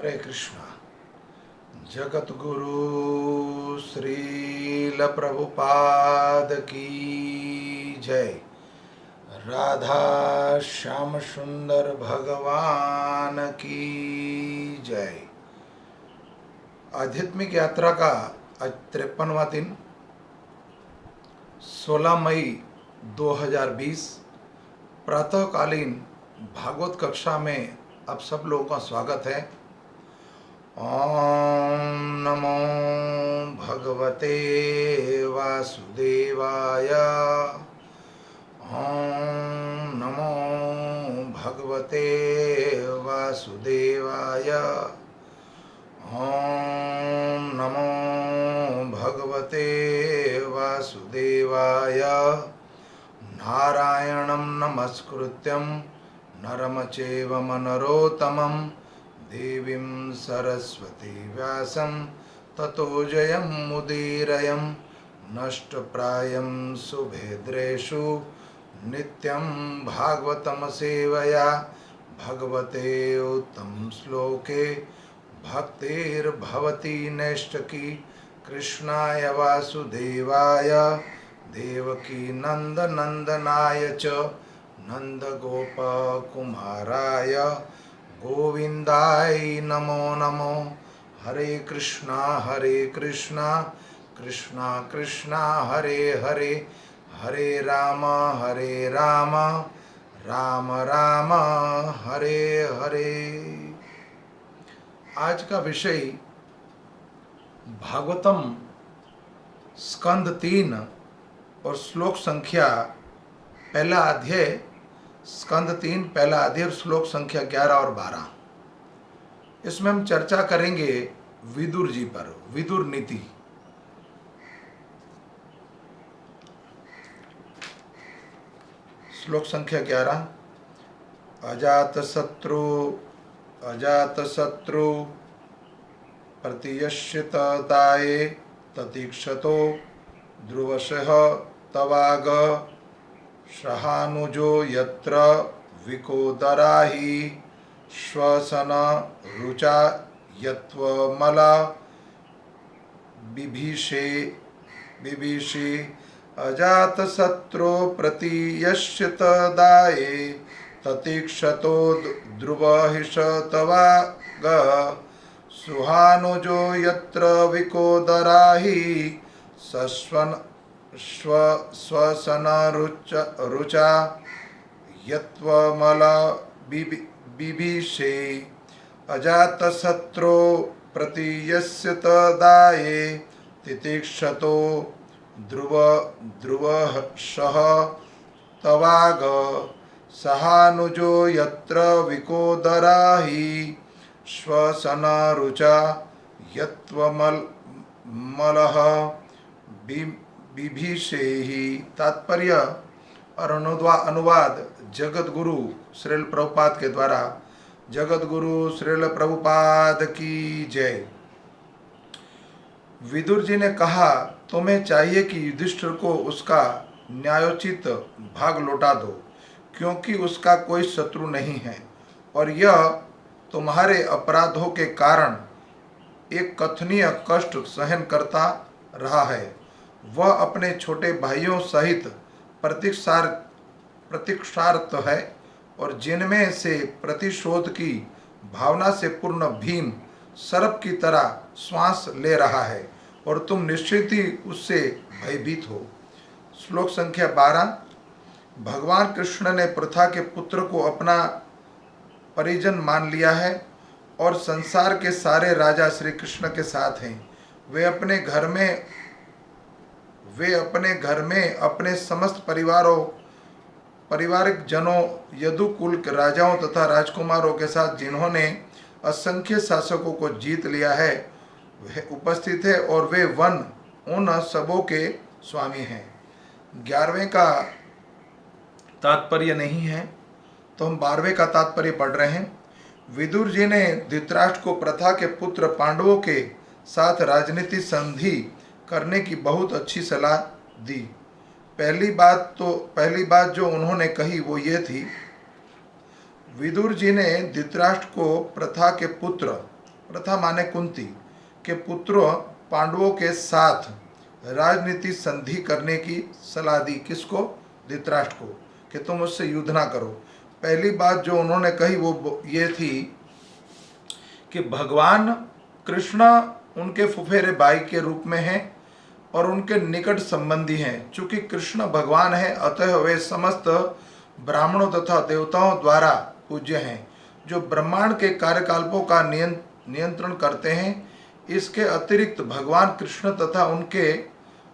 हरे कृष्णा। जगत गुरु श्रील प्रभुपाद की जय। राधा श्याम सुंदर भगवान की जय। आध्यात्मिक यात्रा का आज 53वां दिन 16 मई 2020 प्रातःकालीन भागवत कक्षा में आप सब लोगों का स्वागत है। ओम नमो भगवते वासुदेवाय। ओम नमो भगवते वासुदेवाय। ओम नमो भगवते वासुदेवाय। नारायणं नमस्कृत्यं नरं चैव नरोत्तमं देवीं सरस्वती व्यासं ततो जयमुदीरयं। नष्टप्रायं सुभेद्रेषु नित्यं भागवतं सेवया भगवते उत्तम श्लोके भक्तिर्भवति नैष्ठकी। कृष्णाय वासुदेवाय देवकी नंदनंदनाय च नंदगोपकुमाराय गोविंदाय नमो नमो। हरे कृष्णा कृष्णा कृष्णा हरे हरे, हरे राम राम राम हरे हरे। आज का विषय भागवतम स्कंद 3 और श्लोक संख्या पहला अध्याय, स्कंद 3 पहला अध्याय और श्लोक संख्या 11 और 12। इसमें हम चर्चा करेंगे विदुर जी पर, विदुर नीति। श्लोक संख्या 11। अजातशत्रु प्रतियश्यताये ततीक्षतो ध्रुवशः तवाग सहानुजो यत्र विकोदराहि श्वसन रुचा यत्वमला बिभीषे अजातशत्रो प्रतियश्यतदाये ततीक्षतो ध्रुवहिषतवाग सुहानुजो यत्र विकोदराहि श्वसन रुचा यत्वमला बिभीषे अजातशत्रो प्रतियस्यतदाये तितिक्षतो ध्रुवशः तवाग सहानुजो यत्र विकोदराहि श्वसन रुचा यत्वमलः बिभीषेहि। तात्पर्य और अनुवाद जगत गुरु श्रील प्रभुपाद के द्वारा। जगत गुरु श्रील प्रभुपाद की जय। विदुर जी ने कहा, तुम्हें चाहिए कि युधिष्ठिर को उसका न्यायोचित भाग लौटा दो, क्योंकि उसका कोई शत्रु नहीं है और यह तुम्हारे अपराधों के कारण एक कथनीय कष्ट सहन करता रहा है। वह अपने छोटे भाइयों सहित प्रतीक्षारत है और जिनमें से प्रतिशोध की भावना से पूर्ण भीम सर्प की तरह श्वास ले रहा है और तुम निश्चित ही उससे भयभीत हो। श्लोक संख्या 12। भगवान कृष्ण ने पृथा के पुत्र को अपना परिजन मान लिया है और संसार के सारे राजा श्री कृष्ण के साथ हैं। वे अपने घर में अपने समस्त पारिवारिक जनों, यदुकुल के राजाओं तथा राजकुमारों के साथ जिन्होंने असंख्य शासकों को जीत लिया है, वे उपस्थित है और वे उन सबों के स्वामी हैं। 11वें का तात्पर्य नहीं है तो हम 12वें का तात्पर्य पढ़ रहे हैं। विदुर जी ने धृतराष्ट्र को प्रथा के पुत्र पांडवों के साथ राजनीति संधि करने की बहुत अच्छी सलाह दी। पहली बात जो उन्होंने कही वो ये थी, विदुर जी ने धृतराष्ट्र को प्रथा के पुत्र प्रथा माने कुंती के पुत्रों पांडवों के साथ राजनीति संधि करने की सलाह दी। किसको? धृतराष्ट्र को, कि तुम उससे युद्ध ना करो। पहली बात जो उन्होंने कही वो ये थी कि भगवान कृष्ण उनके फुफेरे भाई के रूप में हैं और उनके निकट संबंधी हैं। चूंकि कृष्ण भगवान है, अतः वे समस्त ब्राह्मणों तथा देवताओं द्वारा पूज्य हैं, जो ब्रह्मांड के कार्यकल्पों का नियंत्रण करते हैं। इसके अतिरिक्त भगवान कृष्ण तथा उनके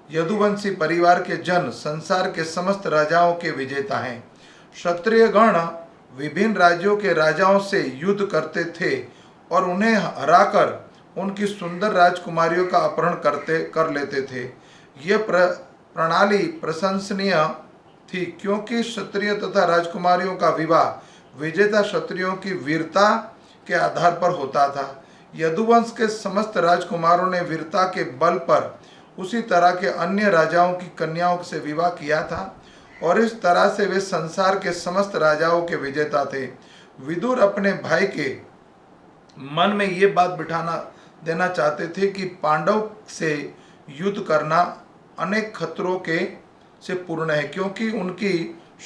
यदुवंशी परिवार के जन संसार के समस्त राजाओं के विजेता हैं। क्षत्रिय गण विभिन्न राज्यों के राजाओं से युद्ध करते थे और उन्हें हराकर उनकी सुंदर राजकुमारियों का अपहरण कर लेते थे। यह प्रणाली प्रशंसनीय थी, क्योंकि क्षत्रिय तथा राजकुमारियों का विवाह विजेता क्षत्रियों की वीरता के आधार पर होता था। यदुवंश के समस्त राजकुमारों ने वीरता के बल पर उसी तरह के अन्य राजाओं की कन्याओं से विवाह किया था और इस तरह से वे संसार के समस्त राजाओं के विजेता थे। विदुर अपने भाई के मन में ये बात बिठाना देना चाहते थे कि पांडव से युद्ध करना अनेक खतरों के से पूर्ण है, क्योंकि उनकी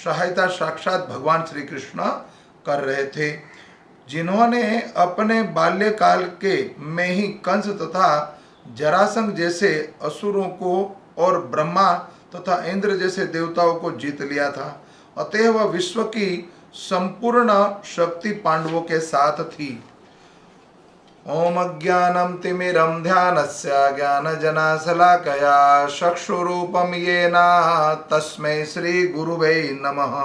सहायता साक्षात भगवान श्री कृष्ण कर रहे थे, जिन्होंने अपने बाल्यकाल के में ही कंस तथा जरासंध जैसे असुरों को और ब्रह्मा तथा इंद्र जैसे देवताओं को जीत लिया था। अतः वह विश्व की संपूर्ण शक्ति पांडवों के साथ थी। ओम अज्ञानम तिमिरम ध्यानस्य ज्ञानजनाशलाकया चक्षुरूपम येन तस्मै श्री गुरुवे नमः।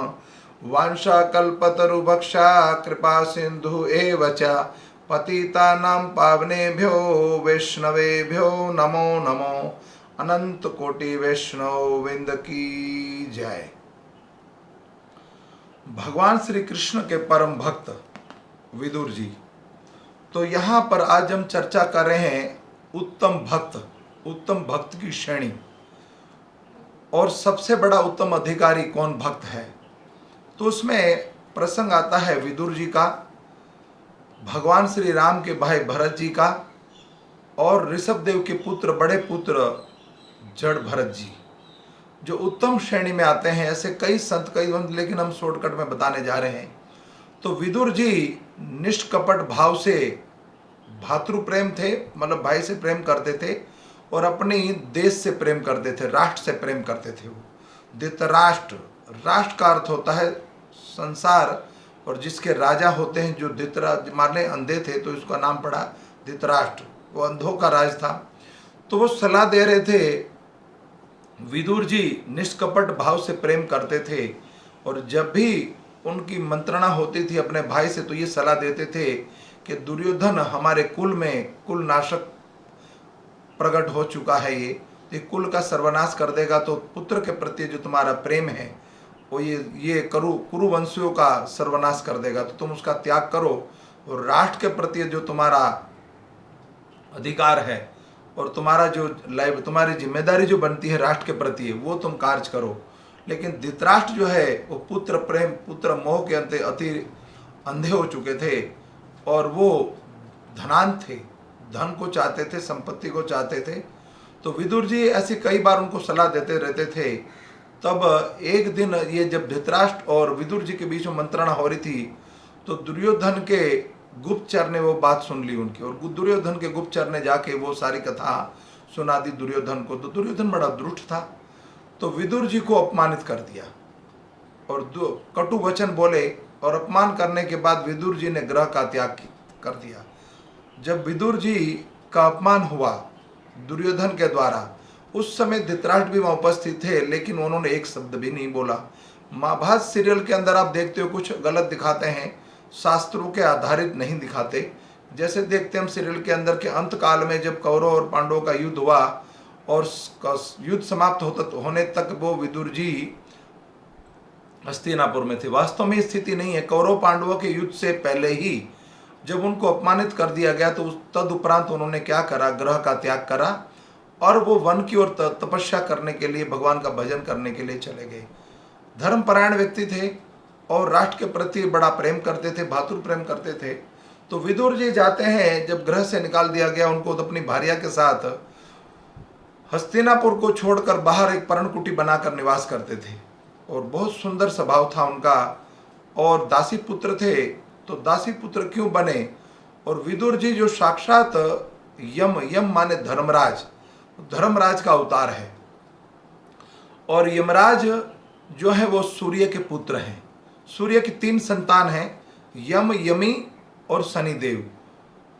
वांछाकल्पतरुभक्षा कृपा सिंधु एव च पतितानां पावनेभ्यो वैष्णवेभ्यो नमो नमो। अनंत कोटि वैष्णव विंद की जय। भगवान श्री कृष्ण के परम भक्त विदुर जी। तो यहाँ पर आज हम चर्चा कर रहे हैं उत्तम भक्त की श्रेणी और सबसे बड़ा उत्तम अधिकारी कौन भक्त है। तो उसमें प्रसंग आता है विदुर जी का, भगवान श्री राम के भाई भरत जी का और ऋषभ देव के पुत्र बड़े पुत्र जड़ भरत जी, जो उत्तम श्रेणी में आते हैं। ऐसे कई संत लेकिन हम शॉर्टकट में बताने जा रहे हैं। तो विदुर जी निष्कपट भाव से भातृ प्रेम थे, मतलब भाई से प्रेम करते थे और अपनी देश से प्रेम करते थे, राष्ट्र से प्रेम करते थे। वो धृतराष्ट्र, राष्ट्र का अर्थ होता है संसार, और जिसके राजा होते हैं, जो धृतराष्ट्र माने अंधे थे तो इसका नाम पड़ा धृतराष्ट्र, वो अंधों का राज था। तो वो सलाह दे रहे थे, विदुर जी निष्कपट भाव से प्रेम करते थे और जब भी उनकी मंत्रणा होती थी अपने भाई से तो ये सलाह देते थे कि दुर्योधन हमारे कुल में कुल नाशक प्रकट हो चुका है, ये कुल का सर्वनाश कर देगा, तो पुत्र के प्रति जो तुम्हारा प्रेम है वो ये कुरुवंशियों का सर्वनाश कर देगा, तो तुम उसका त्याग करो और राष्ट्र के प्रति जो तुम्हारा अधिकार है और तुम्हारी जिम्मेदारी जो बनती है राष्ट्र के प्रति वो तुम कार्य करो। लेकिन धृतराष्ट्र जो है वो पुत्र प्रेम पुत्र मोह के अंत अति अंधे हो चुके थे और वो धनान थे, धन को चाहते थे, संपत्ति को चाहते थे। तो विदुर जी ऐसी कई बार उनको सलाह देते रहते थे। तब एक दिन ये जब धृतराष्ट्र और विदुर जी के बीच में मंत्रणा हो रही थी तो दुर्योधन के गुप्तचर ने वो बात सुन ली उनकी, और दुर्योधन के गुप्तचर ने जाके वो सारी कथा सुना दी दुर्योधन को। तो दुर्योधन बड़ा दुष्ट था, तो विदुर जी को अपमानित कर दिया और कटु वचन बोले, और अपमान करने के बाद विदुर जी ने गृह का त्याग कर दिया। जब विदुर जी का अपमान हुआ दुर्योधन के द्वारा, उस समय धृतराष्ट्र भी वहाँ उपस्थित थे, लेकिन उन्होंने एक शब्द भी नहीं बोला। महाभारत सीरियल के अंदर आप देखते हो कुछ गलत दिखाते हैं, शास्त्रों के आधारित नहीं दिखाते। जैसे देखते हम सीरियल के अंदर के अंत काल में जब कौरव और पांडवों का युद्ध हुआ और युद्ध समाप्त होने तक वो विदुर जी हस्तिनापुर में थे। वास्तव में स्थिति नहीं है। कौरव पांडवों के युद्ध से पहले ही जब उनको अपमानित कर दिया गया तो तदुपरांत उन्होंने क्या करा, ग्रह का त्याग करा और वो वन की ओर तपस्या करने के लिए, भगवान का भजन करने के लिए चले गए। धर्मपरायण व्यक्ति थे और राष्ट्र के प्रति बड़ा प्रेम करते थे, भातृ प्रेम करते थे। तो विदुर जी जाते हैं, जब गृह से निकाल दिया गया उनको, तो अपनी भार्या के साथ हस्तिनापुर को छोड़कर बाहर एक पर्णकुटी बनाकर निवास करते थे। और बहुत सुंदर स्वभाव था उनका, और दासी पुत्र थे। तो दासी पुत्र क्यों बने? और विदुर जी जो साक्षात यम, यम माने धर्मराज, धर्मराज का अवतार है। और यमराज जो है वो सूर्य के पुत्र हैं। सूर्य की 3 संतान हैं, यम, यमी और शनिदेव।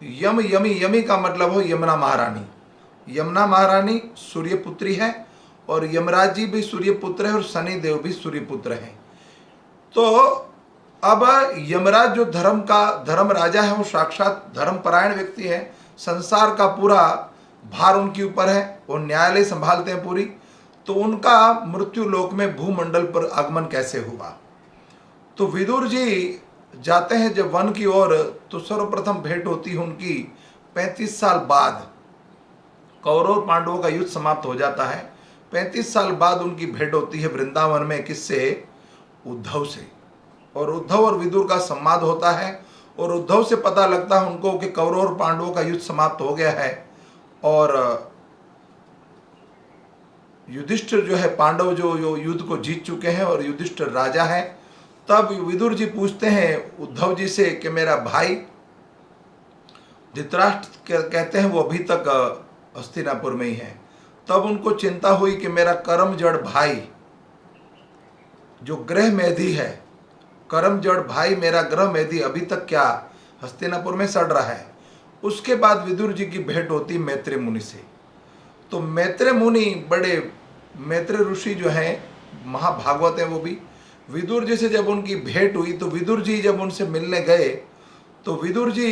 यम, यमी, यमी का मतलब हो यमुना महारानी। यमुना महारानी सूर्य पुत्री है, और यमराज जी भी सूर्य पुत्र है, और शनिदेव भी सूर्य पुत्र हैं। तो अब यमराज जो धर्म राजा है, वो साक्षात धर्मपरायण व्यक्ति है। संसार का पूरा भार उनके ऊपर है, वो न्यायालय संभालते हैं पूरी। तो उनका मृत्यु लोक में भूमंडल पर आगमन कैसे हुआ? तो विदुर जी जाते हैं जब वन की ओर, तो सर्वप्रथम भेंट होती है उनकी 35 साल बाद। कौरव पांडवों का युद्ध समाप्त हो जाता है, 35 साल बाद उनकी भेंट होती है वृंदावन में। किससे? उद्धव से। और उद्धव और विदुर का संवाद होता है, और उद्धव से पता लगता है उनको कि कौरव और पांडवों का युद्ध समाप्त हो गया है, और युधिष्ठिर जो है, पांडव जो युद्ध को जीत चुके हैं और युधिष्ठिर राजा है। तब विदुर जी पूछते हैं उद्धव जी से कि मेरा भाई धृतराष्ट्र कहते हैं वो अभी तक हस्तिनापुर में ही है। तब उनको चिंता हुई कि मेरा कर्म जड़ भाई जो गृह मेधी है, कर्म जड़ भाई मेरा गृह मेधी अभी तक क्या हस्तिनापुर में सड़ रहा है। उसके बाद विदुर जी की भेंट होती मैत्रेय मुनि से। तो मैत्रेय मुनि बड़े, मैत्रेय ऋषि जो हैं महाभागवत है वो भी। विदुर जी से जब उनकी भेंट हुई, तो विदुर जी जब उनसे मिलने गए, तो विदुर जी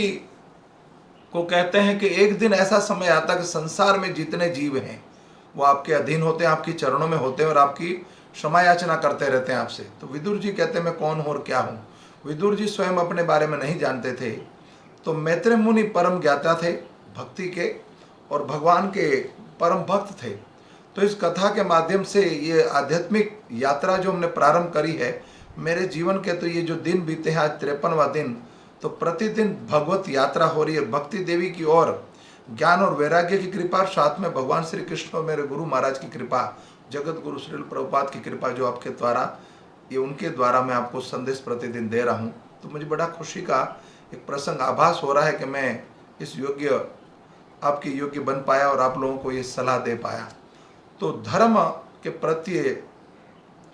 को कहते हैं कि एक दिन ऐसा समय आता है कि संसार में जितने जीव हैं वो आपके अधीन होते हैं, आपके चरणों में होते हैं, और आपकी क्षमा याचना करते रहते हैं आपसे। तो विदुर जी कहते हैं मैं कौन हूँ और क्या हूँ? विदुर जी स्वयं अपने बारे में नहीं जानते थे। तो मैत्रेय मुनि परम ज्ञाता थे भक्ति के, और भगवान के परम भक्त थे। तो इस कथा के माध्यम से ये आध्यात्मिक यात्रा जो हमने प्रारंभ करी है, मेरे जीवन के तो ये जो दिन बीते हैं, आज 53वां दिन, तो प्रतिदिन भगवत यात्रा हो रही है भक्ति देवी की ओर। ज्ञान और वैराग्य की कृपा, साथ में भगवान श्री कृष्ण और मेरे गुरु महाराज की कृपा, जगत गुरु श्रील प्रभुपाद की कृपा, जो आपके द्वारा, ये उनके द्वारा मैं आपको संदेश प्रतिदिन दे रहा हूँ। तो मुझे बड़ा खुशी का एक प्रसंग आभास हो रहा है कि मैं इस योग्य, आपके योग्य बन पाया और आप लोगों को ये सलाह दे पाया। तो धर्म के प्रति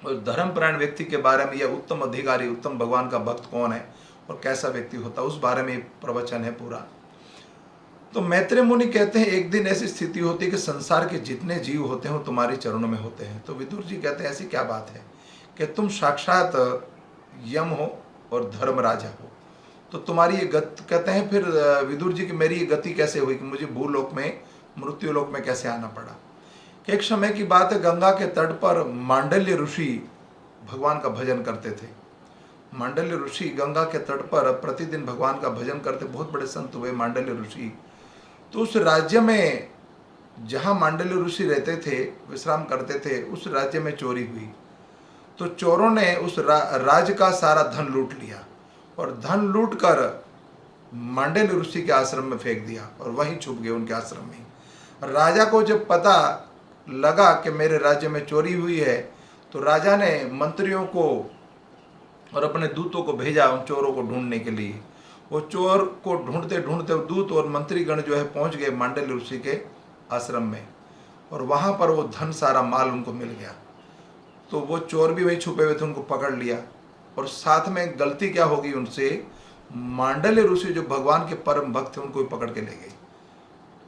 और धर्मपरायण व्यक्ति के बारे में, यह उत्तम अधिकारी, उत्तम भगवान का भक्त कौन है और कैसा व्यक्ति होता है, उस बारे में प्रवचन है पूरा। तो मैत्रेय मुनि कहते हैं एक दिन ऐसी स्थिति होती है कि संसार के जितने जीव होते हैं वो तुम्हारे चरणों में होते हैं। तो विदुर जी कहते हैं ऐसी क्या बात है कि तुम साक्षात यम हो और धर्मराजा हो, तो तुम्हारी ये गति, कहते हैं फिर विदुर जी की मेरी ये गति कैसे हुई कि मुझे भूलोक में, मृत्युलोक में कैसे आना पड़ा। कि एक समय की बात है, गंगा के तट पर मांडल्य ऋषि भगवान का भजन करते थे। मांडल्य ऋषि गंगा के तट पर प्रतिदिन भगवान का भजन करते, बहुत बड़े संत हुए मांडल्य ऋषि। तो उस राज्य में जहाँ मांडल्य ऋषि रहते थे, विश्राम करते थे, उस राज्य में चोरी हुई। तो चोरों ने उस राज्य का सारा धन लूट लिया, और धन लूट कर मांडल्य ऋषि के आश्रम में फेंक दिया, और वहीं छुप गए उनके आश्रम में। राजा को जब पता लगा कि मेरे राज्य में चोरी हुई है, तो राजा ने मंत्रियों को और अपने दूतों को भेजा उन चोरों को ढूंढने के लिए। वो चोर को ढूंढते ढूंढते दूत और मंत्रीगण जो है पहुंच गए मांडल्य ऋषि के आश्रम में, और वहां पर वो धन, सारा माल उनको मिल गया। तो वो चोर भी वहीं छुपे हुए थे, उनको पकड़ लिया। और साथ में गलती क्या होगी उनसे, मांडल्य ऋषि जो भगवान के परम भक्त थे उनको भी पकड़ के ले गए।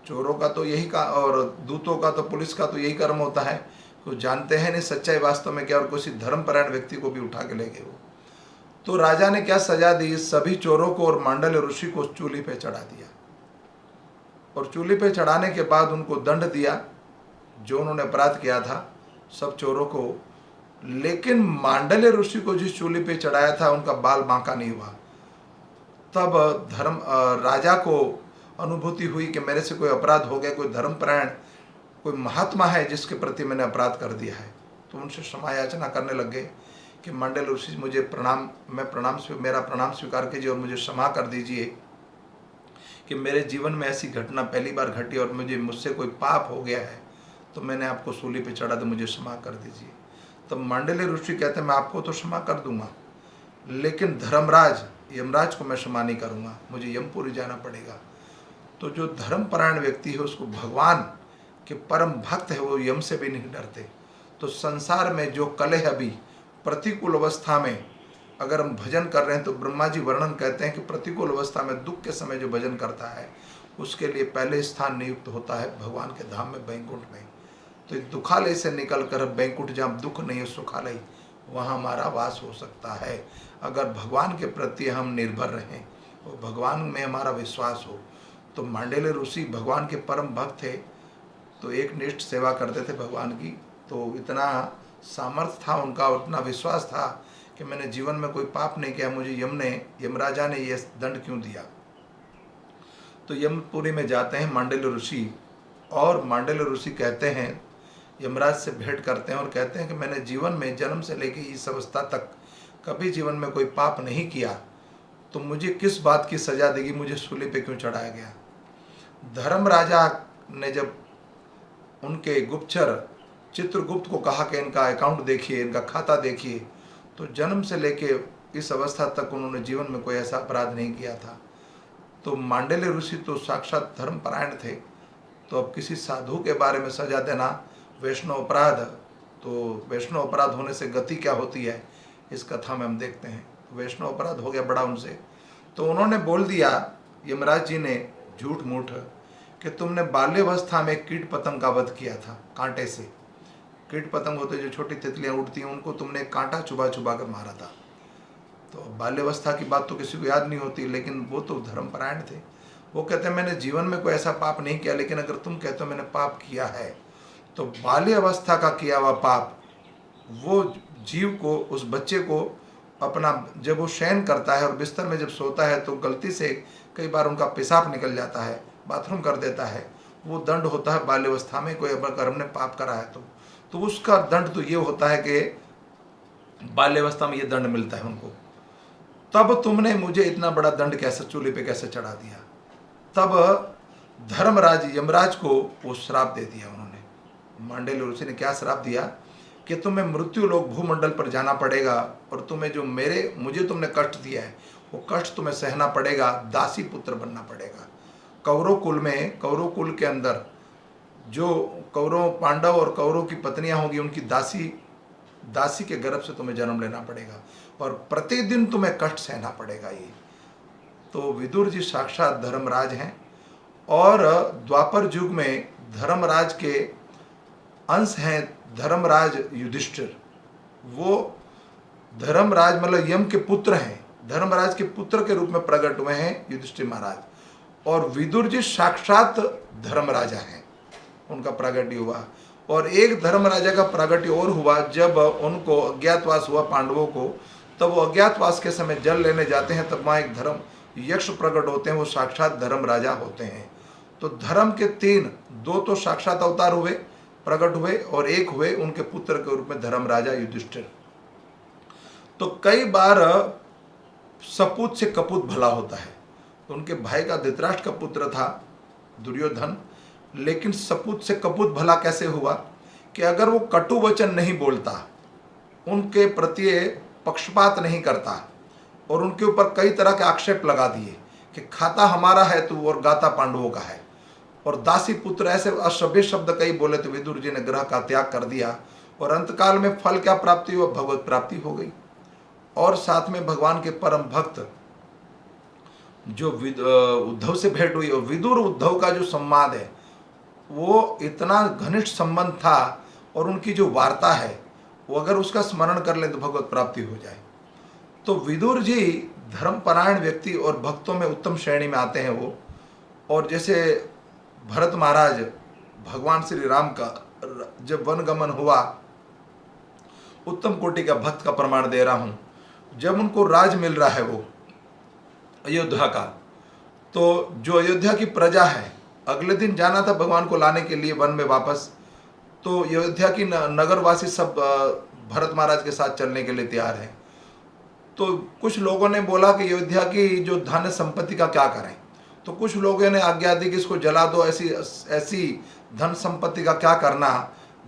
चोरों का तो यही का, और दूतों का तो, पुलिस का तो यही कर्म होता है, तो जानते हैं नहीं सच्चाई वास्तव में क्या, और किसी धर्मपरायण व्यक्ति को भी उठा के ले गए वो। तो राजा ने क्या सजा दी, सभी चोरों को और मांडल्य ऋषि को चूल्ही पे चढ़ा दिया, और चूल्ही पे चढ़ाने के बाद उनको दंड दिया जो उन्होंने अपराध किया था, सब चोरों को। लेकिन मांडल्य ऋषि को जिस चूल्ही पे चढ़ाया था उनका बाल बांका नहीं हुआ। तब राजा को अनुभूति हुई कि मेरे से कोई अपराध हो गया, कोई धर्मपरायण, कोई महात्मा है जिसके प्रति मैंने अपराध कर दिया है। तो उनसे क्षमा याचना करने लग गए कि मांडल्य ऋषि मुझे प्रणाम, मेरा प्रणाम स्वीकार कीजिए और मुझे क्षमा कर दीजिए। कि मेरे जीवन में ऐसी घटना पहली बार घटी और मुझसे कोई पाप हो गया है, तो मैंने आपको सूली पे चढ़ा दो, मुझे क्षमा कर दीजिए। तब मांडल्य ऋषि कहते हैं मैं आपको तो क्षमा कर दूंगा, लेकिन धर्मराज यमराज को मैं क्षमा नहीं करूंगा, मुझे यमपुरी जाना पड़ेगा। तो जो धर्मपरायण व्यक्ति है उसको भगवान के परम भक्त है, वो यम से भी नहीं डरते। तो संसार में जो कलह अभी प्रतिकूल अवस्था में अगर हम भजन कर रहे हैं, तो ब्रह्मा जी वर्णन कहते हैं कि प्रतिकूल अवस्था में दुख के समय जो भजन करता है उसके लिए पहले स्थान नियुक्त होता है भगवान के धाम में, बैकुंठ में। तो इस दुखालय से निकल कर बैकुंठ, जहाँ दुख नहीं है सुखालय, वहाँ हमारा वास हो सकता है अगर भगवान के प्रति हम निर्भर रहें और भगवान में हमारा विश्वास हो। तो मांडल्य ऋषि भगवान के परम भक्त थे, तो एक निष्ठ सेवा करते थे भगवान की। तो इतना सामर्थ्य था उनका, उतना विश्वास था कि मैंने जीवन में कोई पाप नहीं किया, मुझे यमराजा ने ये दंड क्यों दिया। तो यमपुरी में जाते हैं मांडल्य ऋषि, और मांडल्य ऋषि कहते हैं, यमराज से भेंट करते हैं और कहते हैं कि मैंने जीवन में जन्म से लेकर इस अवस्था तक कभी जीवन में कोई पाप नहीं किया, तो मुझे किस बात की सजा देगी, मुझे सूली पे क्यों चढ़ाया गया। धर्म राजा ने जब उनके गुप्तचर चित्रगुप्त को कहा कि इनका अकाउंट देखिए, इनका खाता देखिए, तो जन्म से लेके इस अवस्था तक उन्होंने जीवन में कोई ऐसा अपराध नहीं किया था। तो मांडल्य ऋषि तो साक्षात धर्मपरायण थे, तो अब किसी साधु के बारे में सजा देना वैष्णव अपराध, तो वैष्णव अपराध होने से गति क्या होती है इस कथा में हम देखते हैं। वैष्णव अपराध हो गया बड़ा उनसे, तो उन्होंने बोल दिया यमराज जी ने झूठ मूठ कि तुमने बाल्यावस्था में कीट पतंग का वध किया था कांटे से। कीट पतंग होते जो छोटी तितलियां उड़ती हैं, उनको तुमने कांटा चुबा चुबा कर मारा था। तो बाल्यावस्था की बात तो किसी को याद नहीं होती, लेकिन वो तो धर्मपरायण थे। वो कहते हैं मैंने जीवन में कोई ऐसा पाप नहीं किया, लेकिन अगर तुम कहते हो मैंने पाप किया है, तो बाल्यावस्था का किया हुआ पाप वो जीव को, उस बच्चे को अपना, जब वो शयन करता है और बिस्तर में जब सोता है तो गलती से कई बार उनका पेशाब निकल जाता है, बाथरूम कर देता है, वो दंड होता है बाल्यावस्था में। कोई अगर हमने पाप करा है तो उसका दंड तो ये होता है कि बाल्यावस्था में ये दंड मिलता है उनको। तब तुमने मुझे इतना बड़ा दंड कैसे चूल्हे पे कैसे चढ़ा दिया। तब धर्मराज यमराज को वो श्राप दे दिया उन्होंने। मांडल्य ऋषि ने क्या श्राप दिया कि तुम्हें मृत्यु लोक भूमंडल पर जाना पड़ेगा, और तुम्हें जो मुझे तुमने कष्ट दिया है वो कष्ट तुम्हें सहना पड़ेगा, दासी पुत्र बनना पड़ेगा। कौरव कुल में, कौरव कुल के अंदर जो कौरव पांडव और कौरव की पत्नियां होंगी, उनकी दासी के गर्भ से तुम्हें जन्म लेना पड़ेगा और प्रतिदिन तुम्हें कष्ट सहना पड़ेगा। ये तो विदुर जी साक्षात धर्मराज हैं, और द्वापर युग में धर्मराज के अंश हैं धर्मराज युधिष्ठिर। वो धर्मराज मतलब यम के पुत्र हैं, धर्मराज के पुत्र के रूप में प्रकट हुए हैं युधिष्ठिर महाराज। और विदुर जी साक्षात धर्मराजा हैं, उनका प्रागट्य हुआ। और एक धर्मराजा का प्रागट्य और हुआ जब उनको अज्ञातवास हुआ पांडवों को, तब वो अज्ञातवास के समय जल लेने जाते हैं, तब वहाँ एक धर्म यक्ष प्रकट होते हैं, वो साक्षात धर्मराजा होते हैं। तो धर्म के तीन, दो तो साक्षात अवतार हुए, प्रकट हुए, और एक हुए उनके पुत्र के रूप में धर्मराजा युधिष्ठिर। तो कई बार सपूत से कपूत भला होता है। तो उनके भाई का धृतराष्ट्र का पुत्र था दुर्योधन, लेकिन सपूत से कपूत भला कैसे हुआ कि अगर वो कटु वचन नहीं बोलता, उनके प्रति पक्षपात नहीं करता, और उनके ऊपर कई तरह के आक्षेप लगा दिए कि खाता हमारा है तो और गाता पांडवों का है, और दासी पुत्र, ऐसे असभ्य शब्द कई बोले, तो विदुर जी ने ग्रह का त्याग कर दिया। और अंतकाल में फल क्या प्राप्ति हुआ, भगवत प्राप्ति हो गई। और साथ में भगवान के परम भक्त जो उद्धव से भेंट हुई, और विदुर उद्धव का जो संवाद है वो इतना घनिष्ठ संबंध था, और उनकी जो वार्ता है वो अगर उसका स्मरण कर ले तो भगवत प्राप्ति हो जाए। तो विदुर जी धर्मपरायण व्यक्ति और भक्तों में उत्तम श्रेणी में आते हैं वो। और जैसे भरत महाराज, भगवान श्री राम का जब वनगमन हुआ, उत्तम कोटि का भक्त का प्रमाण दे रहा हूँ, जब उनको राज मिल रहा है वो अयोध्या का, तो जो अयोध्या की प्रजा है, अगले दिन जाना था भगवान को लाने के लिए वन में वापस, तो अयोध्या की नगरवासी सब भरत महाराज के साथ चलने के लिए तैयार हैं। तो कुछ लोगों ने बोला कि अयोध्या की जो धन संपत्ति का क्या करें। तो कुछ लोगों ने आज्ञा दी कि इसको जला दो, ऐसी ऐसी धन संपत्ति का क्या करना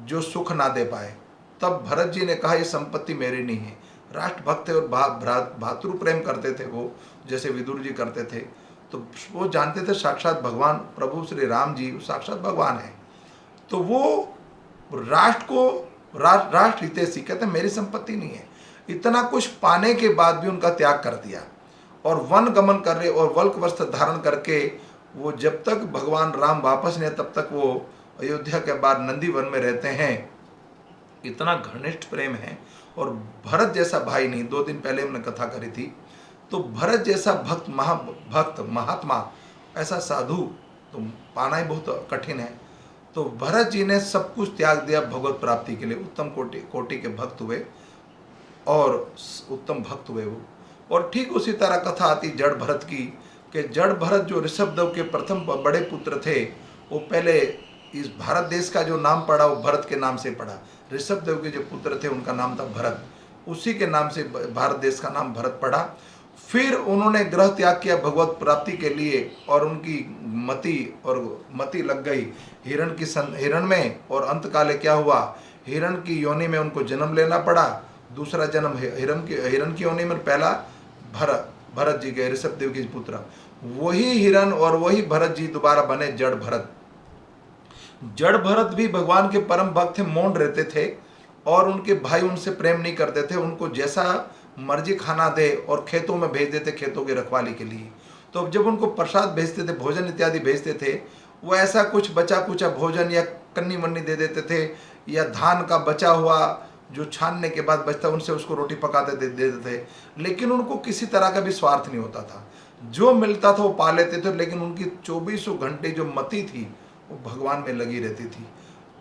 जो सुख ना दे पाए। तब भरत जी ने कहा ये संपत्ति मेरी नहीं है। राष्ट्रभक्त थे और भातृ प्रेम करते थे वो, जैसे विदुर जी करते थे। तो वो जानते थे साक्षात भगवान प्रभु श्री राम जी साक्षात भगवान है। तो वो राष्ट्र को राष्ट्र हितैषी कहते मेरी संपत्ति नहीं है। इतना कुछ पाने के बाद भी उनका त्याग कर दिया और वन गमन कर रहे और वल्क वस्त्र धारण करके वो जब तक भगवान राम वापस नहीं तब तक वो अयोध्या के बाद नंदीवन में रहते हैं। इतना घनिष्ठ प्रेम है। और भरत जैसा भाई नहीं, 2 दिन पहले हमने कथा करी थी, तो भरत जैसा भक्त महात्मा ऐसा साधु तो पाना ही बहुत कठिन है। तो भरत जी ने सब कुछ त्याग दिया भगवत प्राप्ति के लिए। उत्तम कोटि के भक्त हुए और उत्तम भक्त हुए वो। और ठीक उसी तरह कथा आती जड़ भरत की, कि जड़ भरत जो ऋषभदेव के प्रथम बड़े पुत्र थे, वो पहले इस भारत देश का जो नाम पड़ा वो भरत के नाम से पड़ा। ऋषभदेव के जो पुत्र थे उनका नाम था भरत, उसी के नाम से भारत देश का नाम भरत पड़ा। फिर उन्होंने ग्रह त्याग किया भगवत प्राप्ति के लिए और उनकी मति लग गई हिरण में। और अंत काले क्या हुआ, हिरण की योनि में उनको जन्म लेना पड़ा। दूसरा जन्म हिरण की योनि में, पहला भरत जी के ऋषभदेव के पुत्र, वही हिरण और वही भरत जी दोबारा बने जड़ भरत। जड़ भरत भी भगवान के परम भक्त थे, मौन रहते थे और उनके भाई उनसे प्रेम नहीं करते थे। उनको जैसा मर्जी खाना दे और खेतों में भेज देते, खेतों की रखवाली के लिए। तो जब उनको प्रसाद भेजते थे, भोजन इत्यादि भेजते थे, वो ऐसा कुछ बचा कुचा भोजन या कन्नी वन्नी दे देते थे, या धान का बचा हुआ जो छानने के बाद बचता उनसे उसको रोटी पकाते दे देते थे। लेकिन उनको किसी तरह का भी स्वार्थ नहीं होता था, जो मिलता था वो पा लेते थे। लेकिन उनकी 24 घंटे जो मति थी वो भगवान में लगी रहती थी।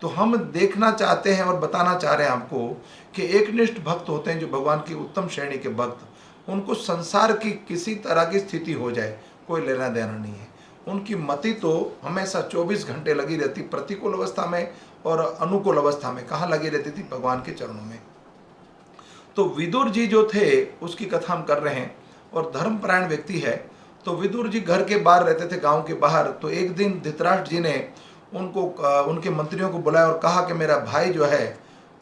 तो हम देखना चाहते हैं और बताना चाह रहे हैं आपको कि एकनिष्ठ भक्त होते हैं जो भगवान की उत्तम श्रेणी के भक्त, उनको संसार की किसी तरह की स्थिति हो जाए कोई लेना देना नहीं है। उनकी मति तो हमेशा 24 घंटे लगी रहती, प्रतिकूल अवस्था में और अनुकूल अवस्था में कहाँ लगी रहती थी, भगवान के चरणों में। तो विदुर जी जो थे उसकी कथा हम कर रहे हैं और धर्मपरायण व्यक्ति है। तो विदुर जी घर के बाहर रहते थे, गांव के बाहर। तो एक दिन धृतराष्ट्र जी ने उनको उनके मंत्रियों को बुलाया और कहा कि मेरा भाई जो है